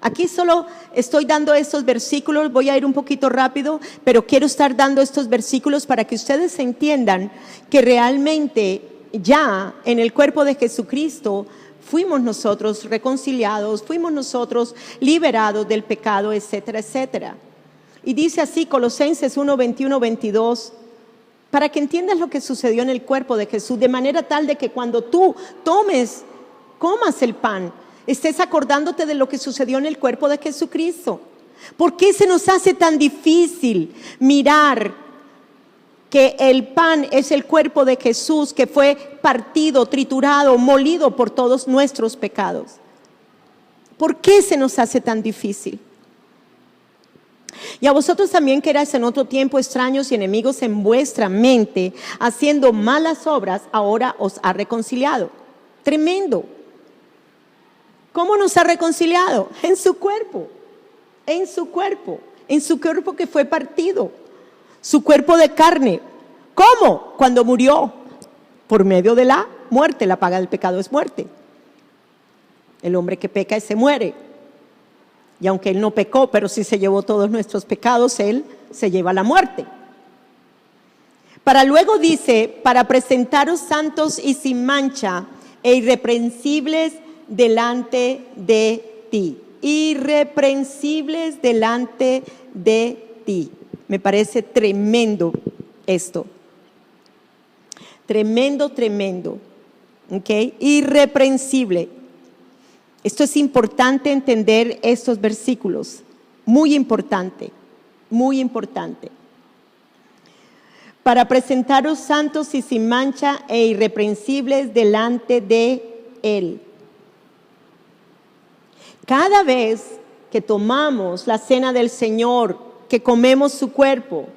Aquí solo estoy dando estos versículos, voy a ir un poquito rápido, pero quiero estar dando estos versículos para que ustedes entiendan que realmente ya en el cuerpo de Jesucristo fuimos nosotros reconciliados, fuimos nosotros liberados del pecado, etcétera, etcétera. Y dice así Colosenses 1, 21, 22, para que entiendas lo que sucedió en el cuerpo de Jesús, de manera tal de que cuando tú comas el pan, estés acordándote de lo que sucedió en el cuerpo de Jesucristo. ¿Por qué se nos hace tan difícil mirar que el pan es el cuerpo de Jesús que fue partido, triturado, molido por todos nuestros pecados? ¿Por qué se nos hace tan difícil? Y a vosotros también, que erais en otro tiempo extraños y enemigos en vuestra mente, haciendo malas obras, ahora os ha reconciliado. Tremendo. ¿Cómo nos ha reconciliado? En su cuerpo que fue partido, su cuerpo de carne. ¿Cómo? Cuando murió, por medio de la muerte. La paga del pecado es muerte. El hombre que peca ese muere. Y aunque él no pecó, pero sí se llevó todos nuestros pecados, él se lleva la muerte. Para luego dice, para presentaros santos y sin mancha e irreprensibles delante de ti. Irreprensibles delante de ti. Me parece tremendo esto. Tremendo. ¿Okay? Irreprensible. Esto es importante entender estos versículos. Muy importante. Para presentaros santos y sin mancha e irreprensibles delante de Él. Cada vez que tomamos la cena del Señor, que comemos su cuerpo,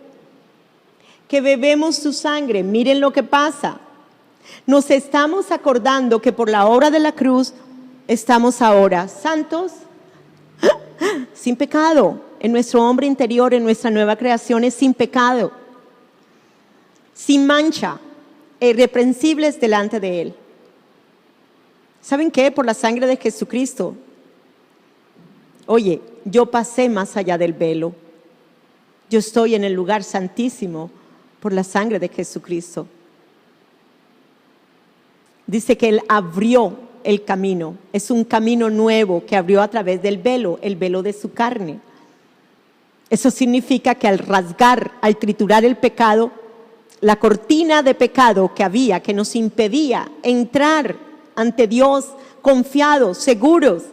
que bebemos su sangre, miren lo que pasa. Nos estamos acordando que por la obra de la cruz estamos ahora santos, sin pecado. En nuestro hombre interior, en nuestra nueva creación es sin pecado, sin mancha, irreprensibles delante de Él. ¿Saben qué? Por la sangre de Jesucristo Oye, yo pasé más allá del velo. Yo estoy en el lugar santísimo por la sangre de Jesucristo. Dice que Él abrió el camino. Es un camino nuevo que abrió a través del velo, el velo de su carne. Eso significa que al rasgar, al triturar el pecado, la cortina de pecado que había, que nos impedía entrar ante Dios confiados, seguros,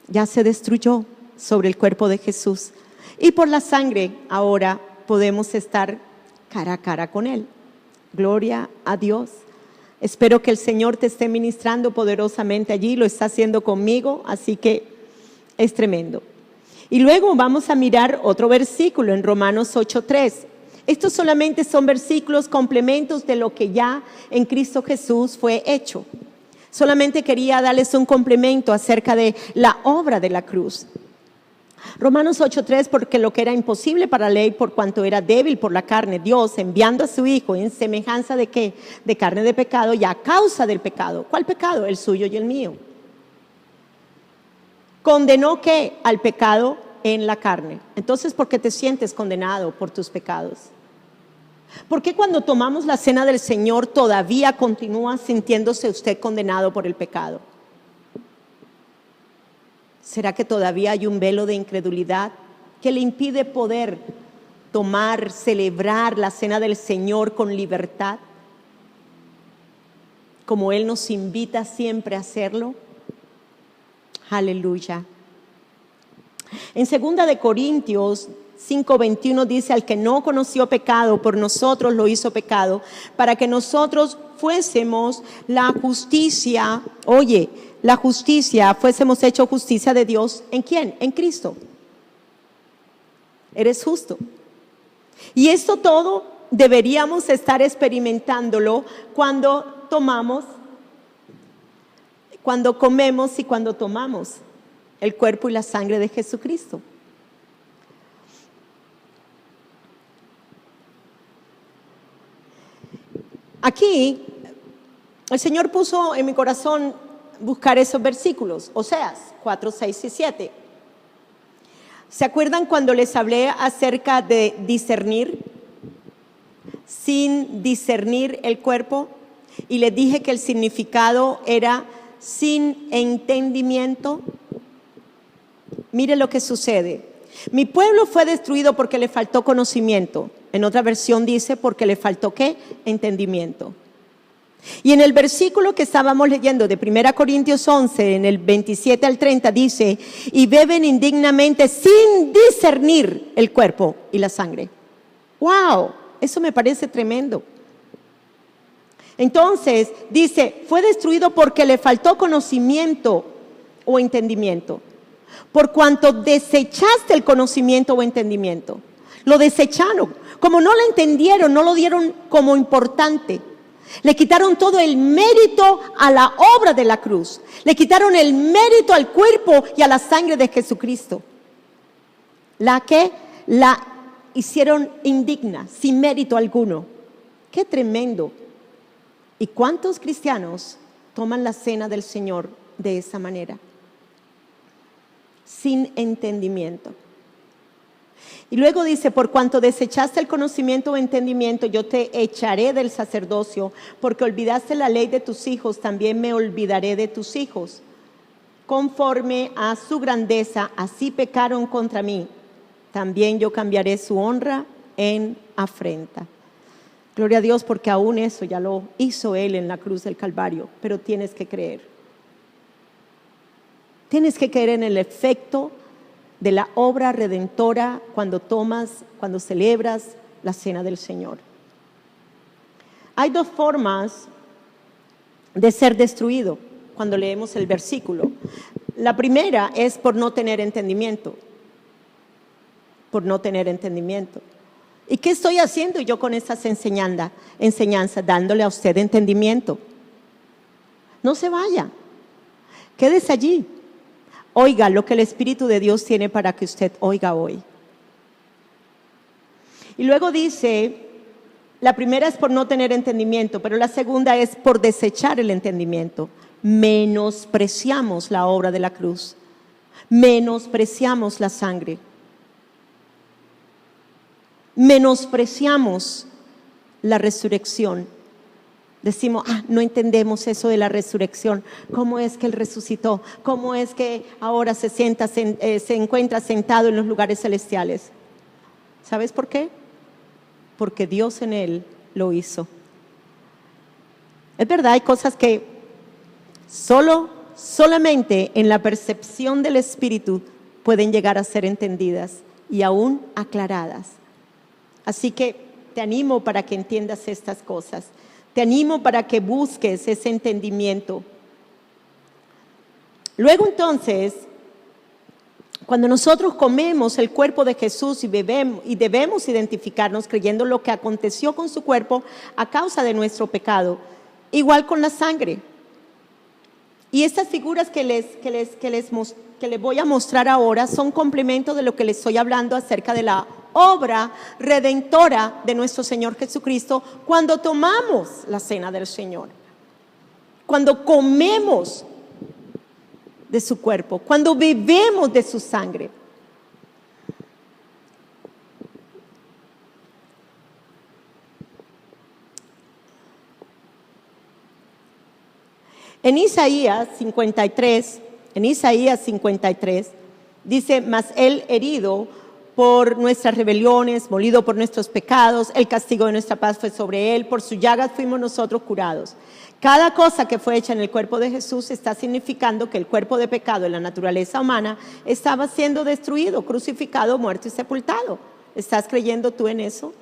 ya se destruyó sobre el cuerpo de Jesús. Y por la sangre ahora podemos estar cara a cara con Él. Gloria a Dios. Espero que el Señor te esté ministrando poderosamente allí, lo está haciendo conmigo, así que es tremendo. Y luego vamos a mirar otro versículo en Romanos 8:3. Estos solamente son versículos complementos de lo que ya en Cristo Jesús fue hecho. Solamente quería darles un complemento acerca de la obra de la cruz. Romanos 8:3, porque lo que era imposible para la ley, por cuanto era débil por la carne, Dios enviando a su Hijo en semejanza de ¿qué? De carne de pecado y a causa del pecado. ¿Cuál pecado? El suyo y el mío. Condenó ¿qué? Al pecado en la carne. Entonces, ¿por qué te sientes condenado por tus pecados? ¿Por qué cuando tomamos la cena del Señor todavía continúa sintiéndose usted condenado por el pecado? ¿Será que todavía hay un velo de incredulidad que le impide poder tomar, celebrar la cena del Señor con libertad? Como Él nos invita siempre a hacerlo. Aleluya. En 2 de Corintios 5:21 dice: al que no conoció pecado, por nosotros lo hizo pecado, para que nosotros fuésemos la justicia, fuésemos hecho justicia de Dios. ¿En quién? En Cristo. Eres justo. Y esto todo deberíamos estar experimentándolo cuando comemos y cuando tomamos el cuerpo y la sangre de Jesucristo. Aquí el Señor puso en mi corazón buscar esos versículos, Oseas 4, 6 y 7. ¿Se acuerdan cuando les hablé acerca de discernir? Sin discernir el cuerpo. Y les dije que el significado era sin entendimiento. Mire lo que sucede. Mi pueblo fue destruido porque le faltó conocimiento. En otra versión dice porque le faltó ¿qué? Entendimiento. Y en el versículo que estábamos leyendo de 1 Corintios 11, en el 27 al 30 dice: y beben indignamente sin discernir el cuerpo y la sangre. ¡Wow! Eso me parece tremendo. Entonces dice, fue destruido porque le faltó conocimiento o entendimiento. Por cuanto desechaste el conocimiento o entendimiento. Lo desecharon. Como no lo entendieron, no lo dieron como importante. Le quitaron todo el mérito a la obra de la cruz. Le quitaron el mérito al cuerpo y a la sangre de Jesucristo. La hicieron indigna, sin mérito alguno. ¡Qué tremendo! ¿Y cuántos cristianos toman la cena del Señor de esa manera? Sin entendimiento. Y luego dice, por cuanto desechaste el conocimiento o entendimiento, yo te echaré del sacerdocio, porque olvidaste la ley de tus hijos, también me olvidaré de tus hijos. Conforme a su grandeza, así pecaron contra mí, también yo cambiaré su honra en afrenta. Gloria a Dios, porque aún eso ya lo hizo Él en la cruz del Calvario, pero tienes que creer. Tienes que creer en el efecto de la obra redentora cuando celebras la cena del Señor. Hay dos formas de ser destruido cuando leemos el versículo. La primera es por no tener entendimiento. Por no tener entendimiento. ¿Y qué estoy haciendo yo con estas enseñanzas? Dándole a usted entendimiento. No se vaya. Quédese allí. Oiga lo que el Espíritu de Dios tiene para que usted oiga hoy. Y luego dice, la primera es por no tener entendimiento, pero la segunda es por desechar el entendimiento. Menospreciamos la obra de la cruz. Menospreciamos la sangre. Menospreciamos la resurrección. Decimos, no entendemos eso de la resurrección. ¿Cómo es que Él resucitó? ¿Cómo es que ahora se encuentra sentado en los lugares celestiales? ¿Sabes por qué? Porque Dios en Él lo hizo. Es verdad, hay cosas que solamente en la percepción del Espíritu pueden llegar a ser entendidas y aún aclaradas. Así que te animo para que entiendas estas cosas. Te animo para que busques ese entendimiento. Luego entonces, cuando nosotros comemos el cuerpo de Jesús y debemos identificarnos creyendo lo que aconteció con su cuerpo a causa de nuestro pecado, igual con la sangre. Y estas figuras que les voy a mostrar ahora son complemento de lo que les estoy hablando acerca de la obra redentora de nuestro Señor Jesucristo cuando tomamos la cena del Señor, cuando comemos de su cuerpo, cuando bebemos de su sangre. En Isaías 53 dice, mas Él herido por nuestras rebeliones, molido por nuestros pecados, el castigo de nuestra paz fue sobre Él, por sus llagas fuimos nosotros curados. Cada cosa que fue hecha en el cuerpo de Jesús está significando que el cuerpo de pecado en la naturaleza humana estaba siendo destruido, crucificado, muerto y sepultado. ¿Estás creyendo tú en eso?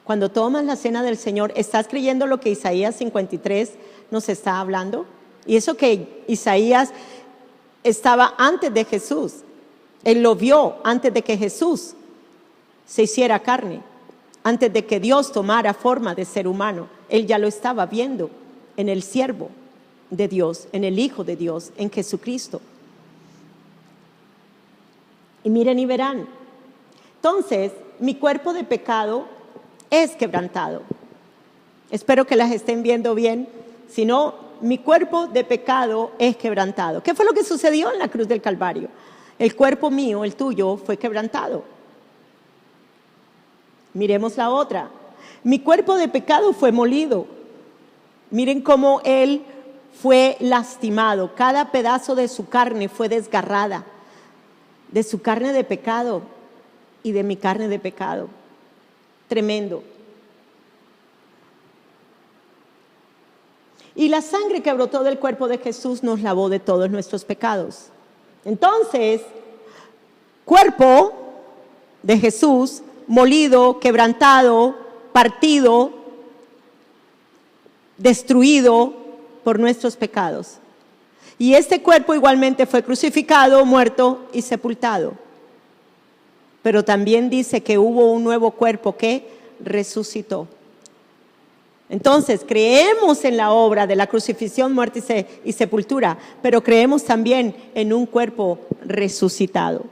Cuando tomas la cena del Señor, ¿estás creyendo lo que Isaías 53 nos está hablando? Y eso que Isaías estaba antes de Jesús. Él lo vio antes de que Jesús se hiciera carne, antes de que Dios tomara forma de ser humano. Él ya lo estaba viendo en el siervo de Dios, en el Hijo de Dios, en Jesucristo. Y miren y verán. Entonces, mi cuerpo de pecado es quebrantado. Espero que las estén viendo bien. Si no, mi cuerpo de pecado es quebrantado. ¿Qué fue lo que sucedió en la cruz del Calvario? El cuerpo mío, el tuyo, fue quebrantado. Miremos la otra. Mi cuerpo de pecado fue molido. Miren cómo Él fue lastimado. Cada pedazo de su carne fue desgarrada. De su carne de pecado y de mi carne de pecado. Tremendo. Y la sangre que brotó del cuerpo de Jesús nos lavó de todos nuestros pecados. Entonces, cuerpo de Jesús, molido, quebrantado, partido, destruido por nuestros pecados. Y este cuerpo igualmente fue crucificado, muerto y sepultado. Pero también dice que hubo un nuevo cuerpo que resucitó. Entonces, creemos en la obra de la crucifixión, muerte y sepultura, pero creemos también en un cuerpo resucitado.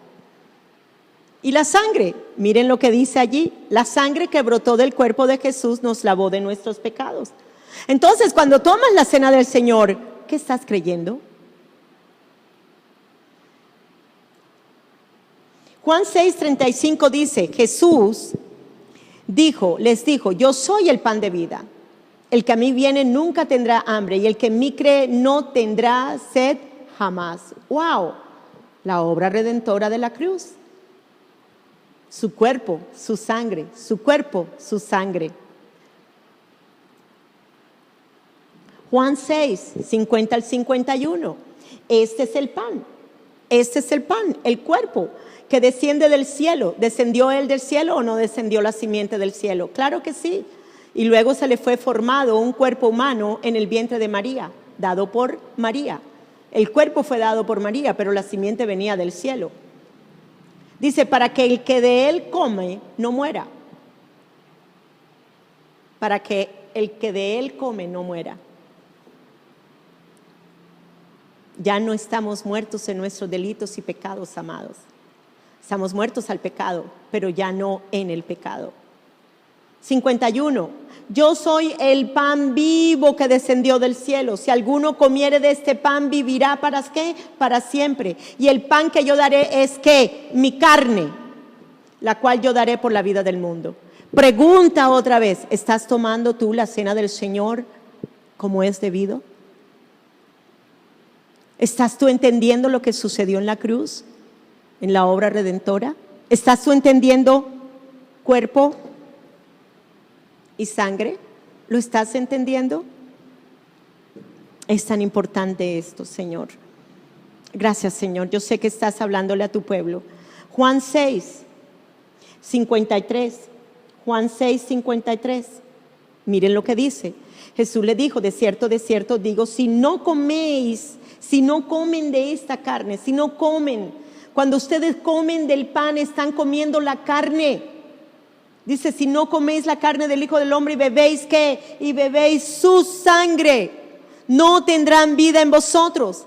Y la sangre, miren lo que dice allí, la sangre que brotó del cuerpo de Jesús nos lavó de nuestros pecados. Entonces, cuando tomas la cena del Señor, ¿qué estás creyendo? Juan 6:35 dice, Jesús les dijo, yo soy el pan de vida. El que a mí viene nunca tendrá hambre y el que en mí cree no tendrá sed jamás. ¡Wow! La obra redentora de la cruz. Su cuerpo, su sangre, su cuerpo, su sangre. Juan 6:50 al 51. Este es el pan, el cuerpo que desciende del cielo. ¿Descendió Él del cielo o no descendió la simiente del cielo? Claro que sí. Y luego se le fue formado un cuerpo humano en el vientre de María, dado por María. El cuerpo fue dado por María, pero la simiente venía del cielo. Dice, para que el que de Él come no muera. Para que el que de Él come no muera. Ya no estamos muertos en nuestros delitos y pecados, amados. Estamos muertos al pecado, pero ya no en el pecado. 51. Yo soy el pan vivo que descendió del cielo. Si alguno comiere de este pan, vivirá ¿para qué? Para siempre. Y el pan que yo daré es ¿qué? Mi carne, la cual yo daré por la vida del mundo. Pregunta otra vez, ¿estás tomando tú la cena del Señor como es debido? ¿Estás tú entendiendo lo que sucedió en la cruz, en la obra redentora? ¿Estás tú entendiendo cuerpo y sangre? ¿Lo estás entendiendo? Es tan importante esto, Señor. Gracias, Señor. Yo sé que estás hablándole a tu pueblo. Juan 6, 53. Juan 6, 53. Miren lo que dice. Jesús le dijo, de cierto digo, si no comen de esta carne, si no comen, cuando ustedes comen del pan, están comiendo la carne. Dice, si no coméis la carne del Hijo del Hombre y bebéis ¿qué? Y bebéis su sangre, no tendrán vida en vosotros.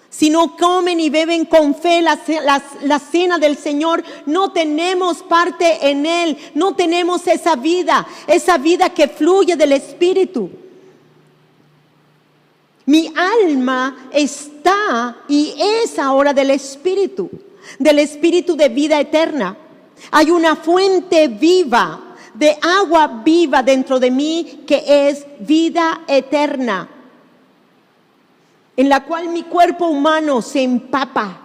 Si no comen y beben con fe la cena del Señor, no tenemos parte en Él, no tenemos esa vida que fluye del Espíritu. Mi alma está y es ahora del Espíritu de vida eterna. Hay una fuente viva, de agua viva dentro de mí que es vida eterna, en la cual mi cuerpo humano se empapa,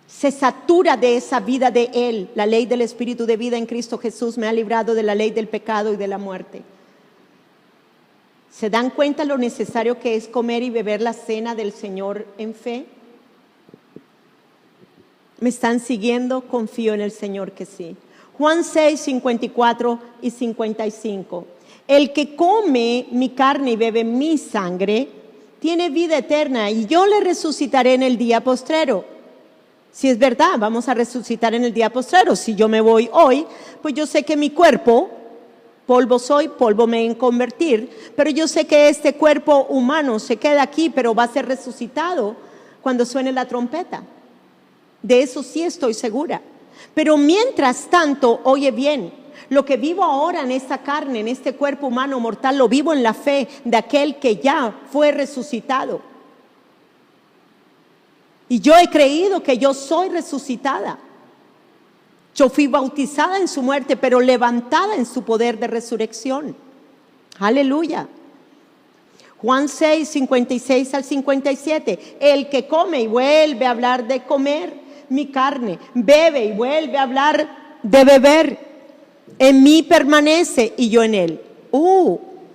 se satura de esa vida de Él. La ley del Espíritu de vida en Cristo Jesús me ha librado de la ley del pecado y de la muerte. ¿Se dan cuenta lo necesario que es comer y beber la cena del Señor en fe? ¿Me están siguiendo? Confío en el Señor que sí. Juan 6, 54 y 55. El que come mi carne y bebe mi sangre tiene vida eterna y yo le resucitaré en el día postrero. Si es verdad, vamos a resucitar en el día postrero. Si yo me voy hoy, pues yo sé que mi cuerpo, polvo soy, polvo me he en convertir, pero yo sé que este cuerpo humano se queda aquí, pero va a ser resucitado cuando suene la trompeta. De eso sí estoy segura. Pero mientras tanto, oye bien, lo que vivo ahora en esta carne, en este cuerpo humano mortal, lo vivo en la fe de aquel que ya fue resucitado. Y yo he creído que yo soy resucitada. Yo fui bautizada en su muerte, pero levantada en su poder de resurrección. Aleluya. Juan 6, 56 al 57. El que come y vuelve a hablar de comer mi carne, bebe y vuelve a hablar de beber, en mí permanece y yo en él.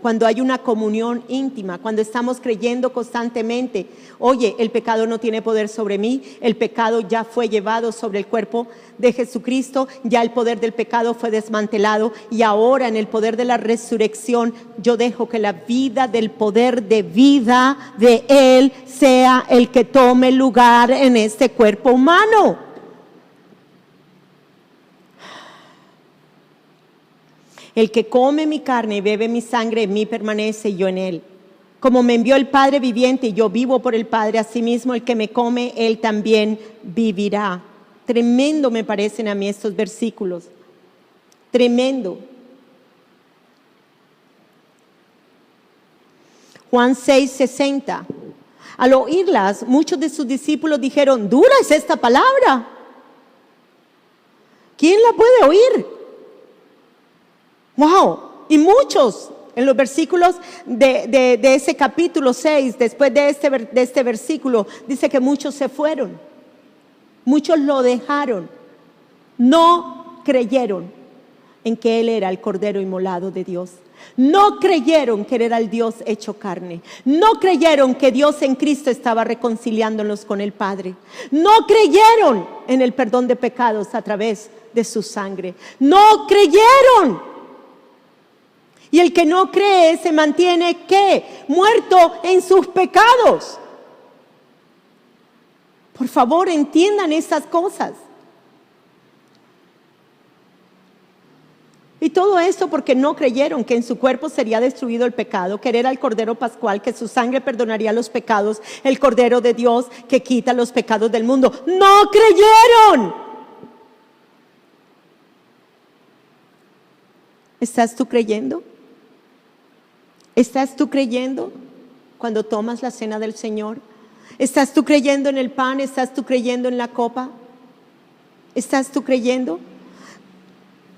Cuando hay una comunión íntima, cuando estamos creyendo constantemente, oye, el pecado no tiene poder sobre mí, el pecado ya fue llevado sobre el cuerpo de Jesucristo, ya el poder del pecado fue desmantelado y ahora en el poder de la resurrección yo dejo que la vida del poder de vida de Él sea el que tome lugar en este cuerpo humano. El que come mi carne y bebe mi sangre, en mí permanece y yo en él. Como me envió el Padre viviente y yo vivo por el Padre, asimismo el que me come, él también vivirá. Tremendo me parecen a mí estos versículos. Tremendo. Juan 6, 60. Al oírlas, muchos de sus discípulos dijeron, dura es esta palabra. ¿Quién la puede oír? ¡Wow! Y muchos en los versículos de ese capítulo 6, después de este versículo, dice que muchos se fueron. Muchos lo dejaron. No creyeron en que Él era el Cordero inmolado de Dios. No creyeron que Él era el Dios hecho carne. No creyeron que Dios en Cristo estaba reconciliándolos con el Padre. No creyeron en el perdón de pecados a través de su sangre. No creyeron. Y el que no cree se mantiene, ¿qué? Muerto en sus pecados. Por favor, entiendan estas cosas. Y todo esto porque no creyeron que en su cuerpo sería destruido el pecado, que era el Cordero Pascual, que su sangre perdonaría los pecados, el Cordero de Dios que quita los pecados del mundo. ¡No creyeron! ¿Estás tú creyendo? ¿Estás tú creyendo cuando tomas la cena del Señor? ¿Estás tú creyendo en el pan? ¿Estás tú creyendo en la copa? ¿Estás tú creyendo?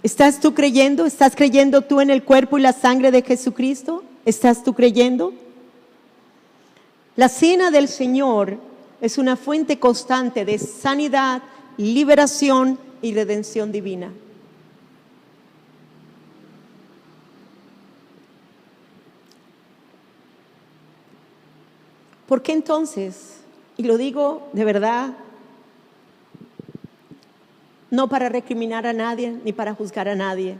¿Estás tú creyendo? ¿Estás creyendo tú en el cuerpo y la sangre de Jesucristo? ¿Estás tú creyendo? La cena del Señor es una fuente constante de sanidad, liberación y redención divina. ¿Por qué entonces? Y lo digo de verdad, no para recriminar a nadie ni para juzgar a nadie.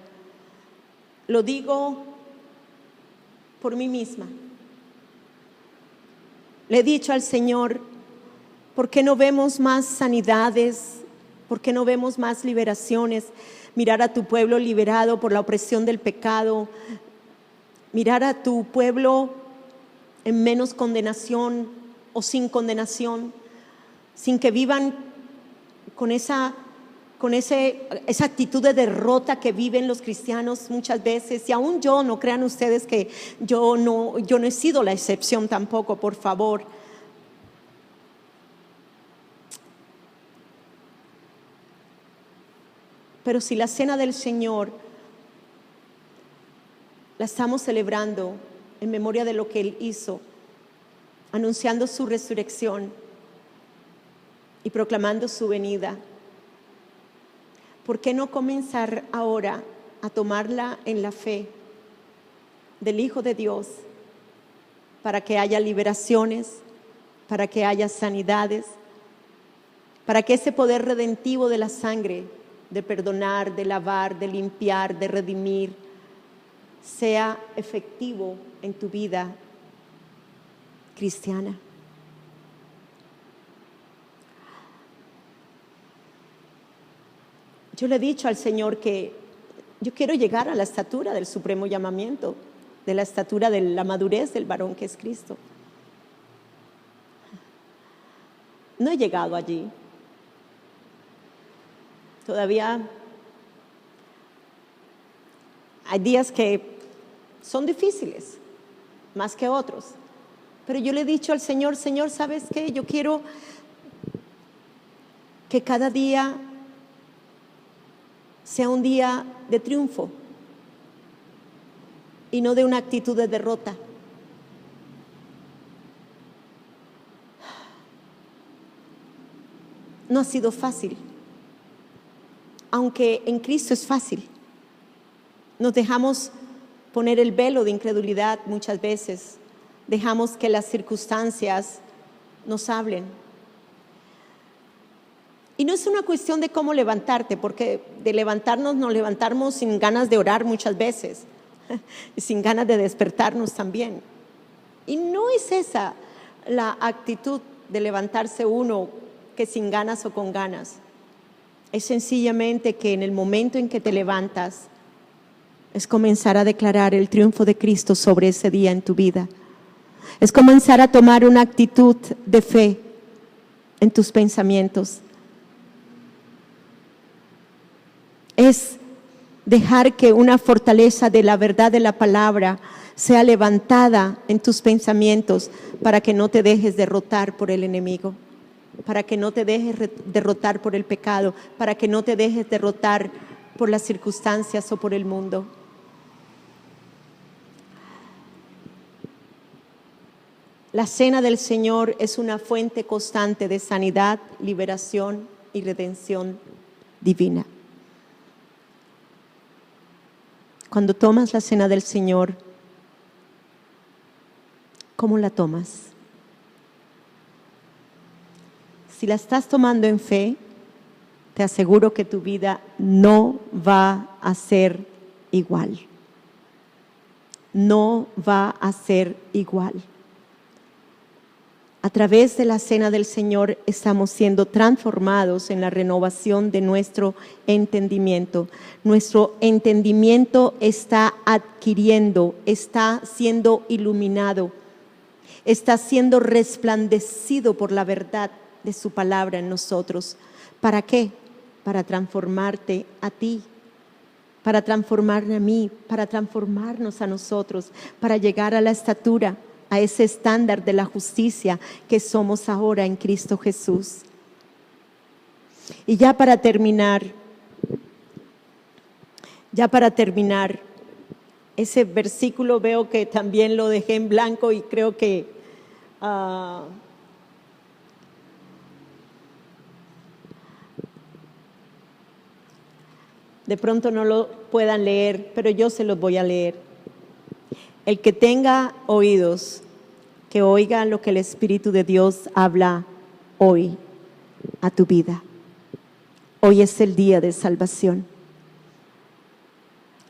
Lo digo por mí misma. Le he dicho al Señor, ¿por qué no vemos más sanidades? ¿Por qué no vemos más liberaciones? Mirar a tu pueblo liberado por la opresión del pecado. Mirar a tu pueblo en menos condenación o sin condenación, sin que vivan con esa actitud de derrota que viven los cristianos muchas veces. Y aún yo, no crean ustedes que yo no he sido la excepción tampoco, por favor. Pero si la cena del Señor la estamos celebrando en memoria de lo que Él hizo, anunciando su resurrección y proclamando su venida, ¿por qué no comenzar ahora a tomarla en la fe del Hijo de Dios para que haya liberaciones, para que haya sanidades, para que ese poder redentivo de la sangre, de perdonar, de lavar, de limpiar, de redimir, sea efectivo en tu vida cristiana? Yo le he dicho al Señor que yo quiero llegar a la estatura del supremo llamamiento, de la estatura de la madurez del varón que es Cristo. No he llegado allí. Todavía hay días que son difíciles, más que otros. Pero yo le he dicho al Señor, Señor, ¿sabes qué? Yo quiero que cada día sea un día de triunfo y no de una actitud de derrota. No ha sido fácil, aunque en Cristo es fácil. Nos dejamos poner el velo de incredulidad muchas veces, dejamos que las circunstancias nos hablen. Y no es una cuestión de cómo levantarte, porque de levantarnos nos levantamos sin ganas de orar muchas veces, y sin ganas de despertarnos también. Y no es esa la actitud de levantarse uno, que sin ganas o con ganas. Es sencillamente que en el momento en que te levantas, es comenzar a declarar el triunfo de Cristo sobre ese día en tu vida. Es comenzar a tomar una actitud de fe en tus pensamientos. Es dejar que una fortaleza de la verdad de la palabra sea levantada en tus pensamientos para que no te dejes derrotar por el enemigo, para que no te dejes derrotar por el pecado, para que no te dejes derrotar por las circunstancias o por el mundo. La cena del Señor es una fuente constante de sanidad, liberación y redención divina. Cuando tomas la cena del Señor, ¿cómo la tomas? Si la estás tomando en fe, te aseguro que tu vida no va a ser igual. No va a ser igual. A través de la cena del Señor estamos siendo transformados en la renovación de nuestro entendimiento. Nuestro entendimiento está adquiriendo, está siendo iluminado, está siendo resplandecido por la verdad de su palabra en nosotros. ¿Para qué? Para transformarte a ti. para transformarme a mí, para transformarnos a nosotros, para llegar a la estatura, a ese estándar de la justicia que somos ahora en Cristo Jesús. Y ya para terminar, ese versículo veo que también lo dejé en blanco y creo que de pronto no lo puedan leer, pero yo se los voy a leer. El que tenga oídos, que oiga lo que el Espíritu de Dios habla hoy a tu vida. Hoy es el día de salvación.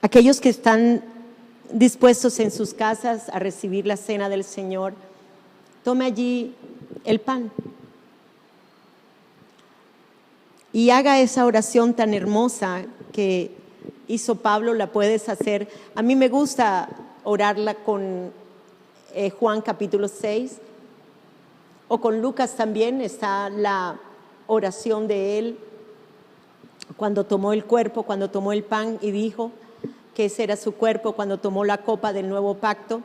Aquellos que están dispuestos en sus casas a recibir la cena del Señor, tome allí el pan y haga esa oración tan hermosa que hizo Pablo. La puedes hacer. A mí me gusta orarla con Juan capítulo 6 o con Lucas también. Está la oración de él cuando tomó el cuerpo, cuando tomó el pan y dijo que ese era su cuerpo, cuando tomó la copa del nuevo pacto.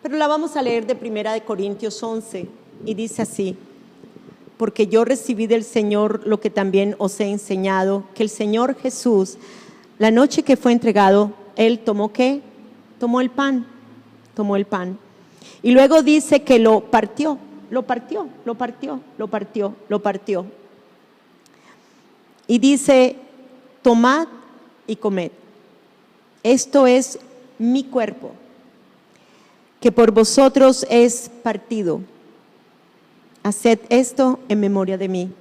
Pero la vamos a leer de 1 Corintios 11 y dice así: porque yo recibí del Señor lo que también os he enseñado, que el Señor Jesús, la noche que fue entregado, Él tomó ¿qué? Tomó el pan. Y luego dice que lo partió. Y dice: tomad y comed. Esto es mi cuerpo, que por vosotros es partido. Haced esto en memoria de mí.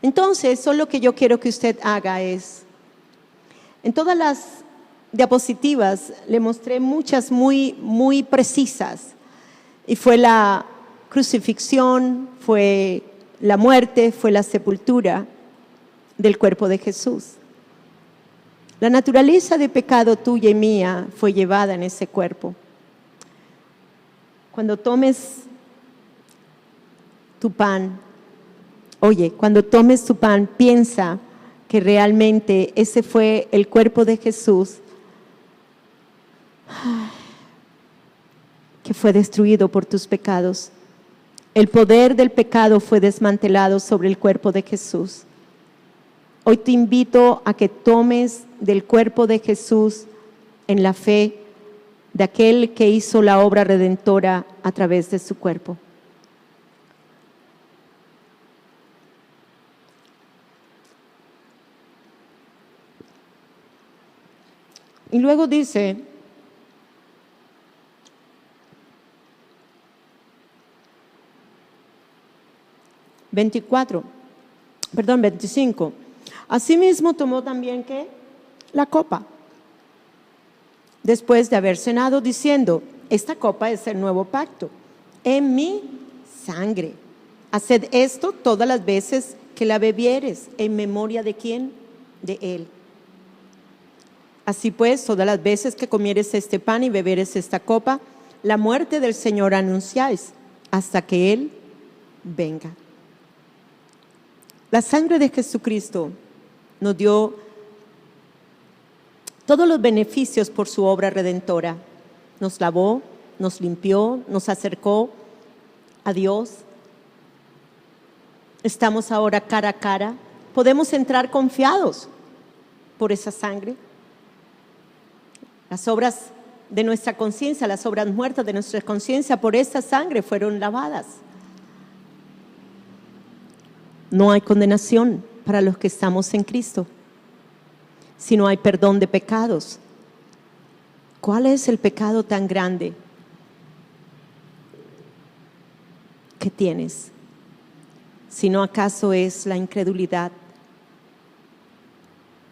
Entonces, solo lo que yo quiero que usted haga es, en todas las diapositivas le mostré muchas muy precisas, y fue la crucifixión, fue la muerte, fue la sepultura del cuerpo de Jesús. La naturaleza de pecado tuya y mía fue llevada en ese cuerpo. Cuando tomes tu pan, piensa que realmente ese fue el cuerpo de Jesús que fue destruido por tus pecados. El poder del pecado fue desmantelado sobre el cuerpo de Jesús. Hoy te invito a que tomes del cuerpo de Jesús en la fe de aquel que hizo la obra redentora a través de su cuerpo. Y luego dice: 25. Asimismo tomó también ¿qué? La copa, después de haber cenado, diciendo: esta copa es el nuevo pacto en mi sangre. Haced esto todas las veces que la bebieres, en memoria de ¿quién? De Él. Así pues, todas las veces que comieres este pan y beberes esta copa, la muerte del Señor anunciáis, hasta que Él venga. La sangre de Jesucristo nos dio todos los beneficios por su obra redentora. Nos lavó, nos limpió, nos acercó a Dios. Estamos ahora cara a cara. Podemos entrar confiados por esa sangre. Las obras de nuestra conciencia, las obras muertas de nuestra conciencia, por esa sangre fueron lavadas. No hay condenación para los que estamos en Cristo, sino hay perdón de pecados. ¿Cuál es el pecado tan grande que tienes? Si no, ¿acaso es la incredulidad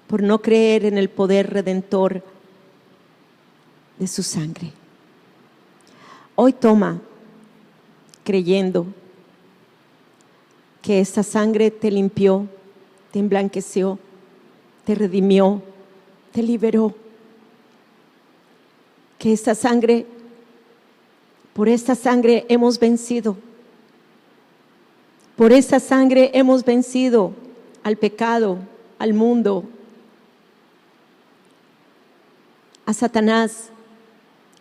por no creer en el poder redentor de su sangre? Hoy toma, creyendo que esta sangre te limpió, te emblanqueció, te redimió, te liberó. Que esta sangre, por esta sangre hemos vencido. Por esta sangre hemos vencido al pecado, al mundo. A Satanás,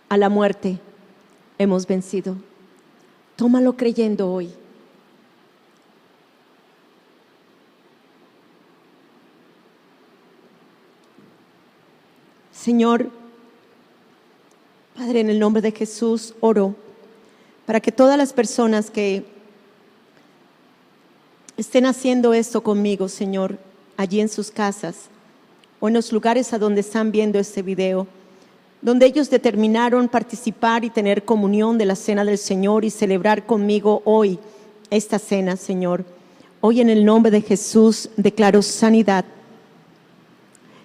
a la muerte, hemos vencido. Tómalo creyendo hoy. Señor, Padre, en el nombre de Jesús, oro para que todas las personas que estén haciendo esto conmigo, Señor, allí en sus casas o en los lugares a donde están viendo este video, donde ellos determinaron participar y tener comunión de la cena del Señor y celebrar conmigo hoy esta cena, Señor. Hoy en el nombre de Jesús declaro sanidad.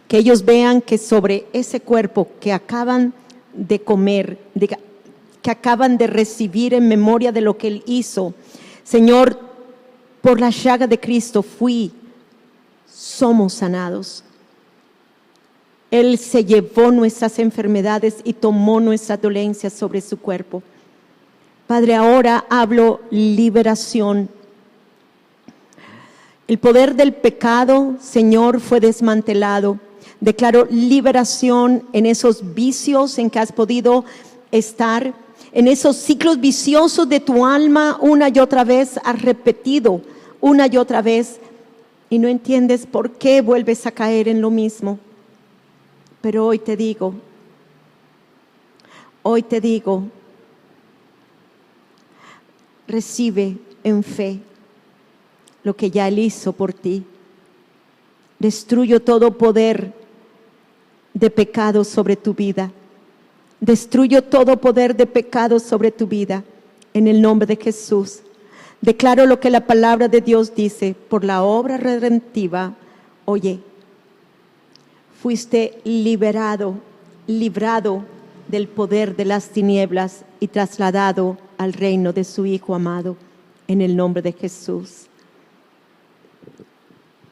Que ellos vean que sobre ese cuerpo que acaban de comer, que acaban de recibir en memoria de lo que Él hizo, Señor, por la llaga de Cristo somos sanados. Él se llevó nuestras enfermedades y tomó nuestras dolencias sobre su cuerpo. Padre, ahora hablo liberación. El poder del pecado, Señor, fue desmantelado. Declaro liberación en esos vicios en que has podido estar, en esos ciclos viciosos de tu alma una y otra vez, has repetido una y otra vez y no entiendes por qué vuelves a caer en lo mismo. Pero hoy te digo, recibe en fe lo que ya Él hizo por ti. Destruyo todo poder de pecado sobre tu vida. Destruyo todo poder de pecado sobre tu vida en el nombre de Jesús. Declaro lo que la palabra de Dios dice: por la obra redentiva, oye, fuiste librado del poder de las tinieblas y trasladado al reino de su Hijo amado en el nombre de Jesús.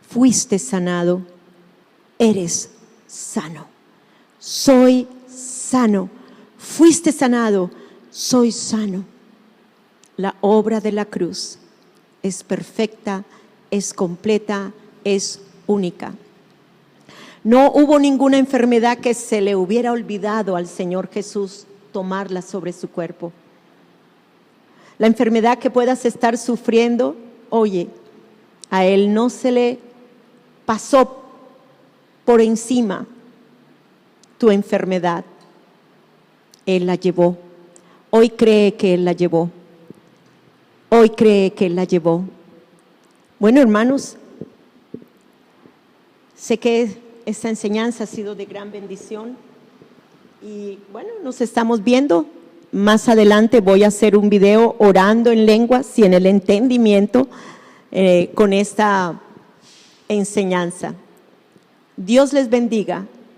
Fuiste sanado, eres sano, soy sano, fuiste sanado, soy sano. La obra de la cruz es perfecta, es completa, es única. No hubo ninguna enfermedad que se le hubiera olvidado al Señor Jesús tomarla sobre su cuerpo. La enfermedad que puedas estar sufriendo, oye, a Él no se le pasó por encima tu enfermedad. Él la llevó. Hoy cree que Él la llevó. Hoy cree que Él la llevó. Bueno, hermanos, sé que esta enseñanza ha sido de gran bendición y bueno, nos estamos viendo. Más adelante voy a hacer un video orando en lenguas y en el entendimiento con esta enseñanza. Dios les bendiga.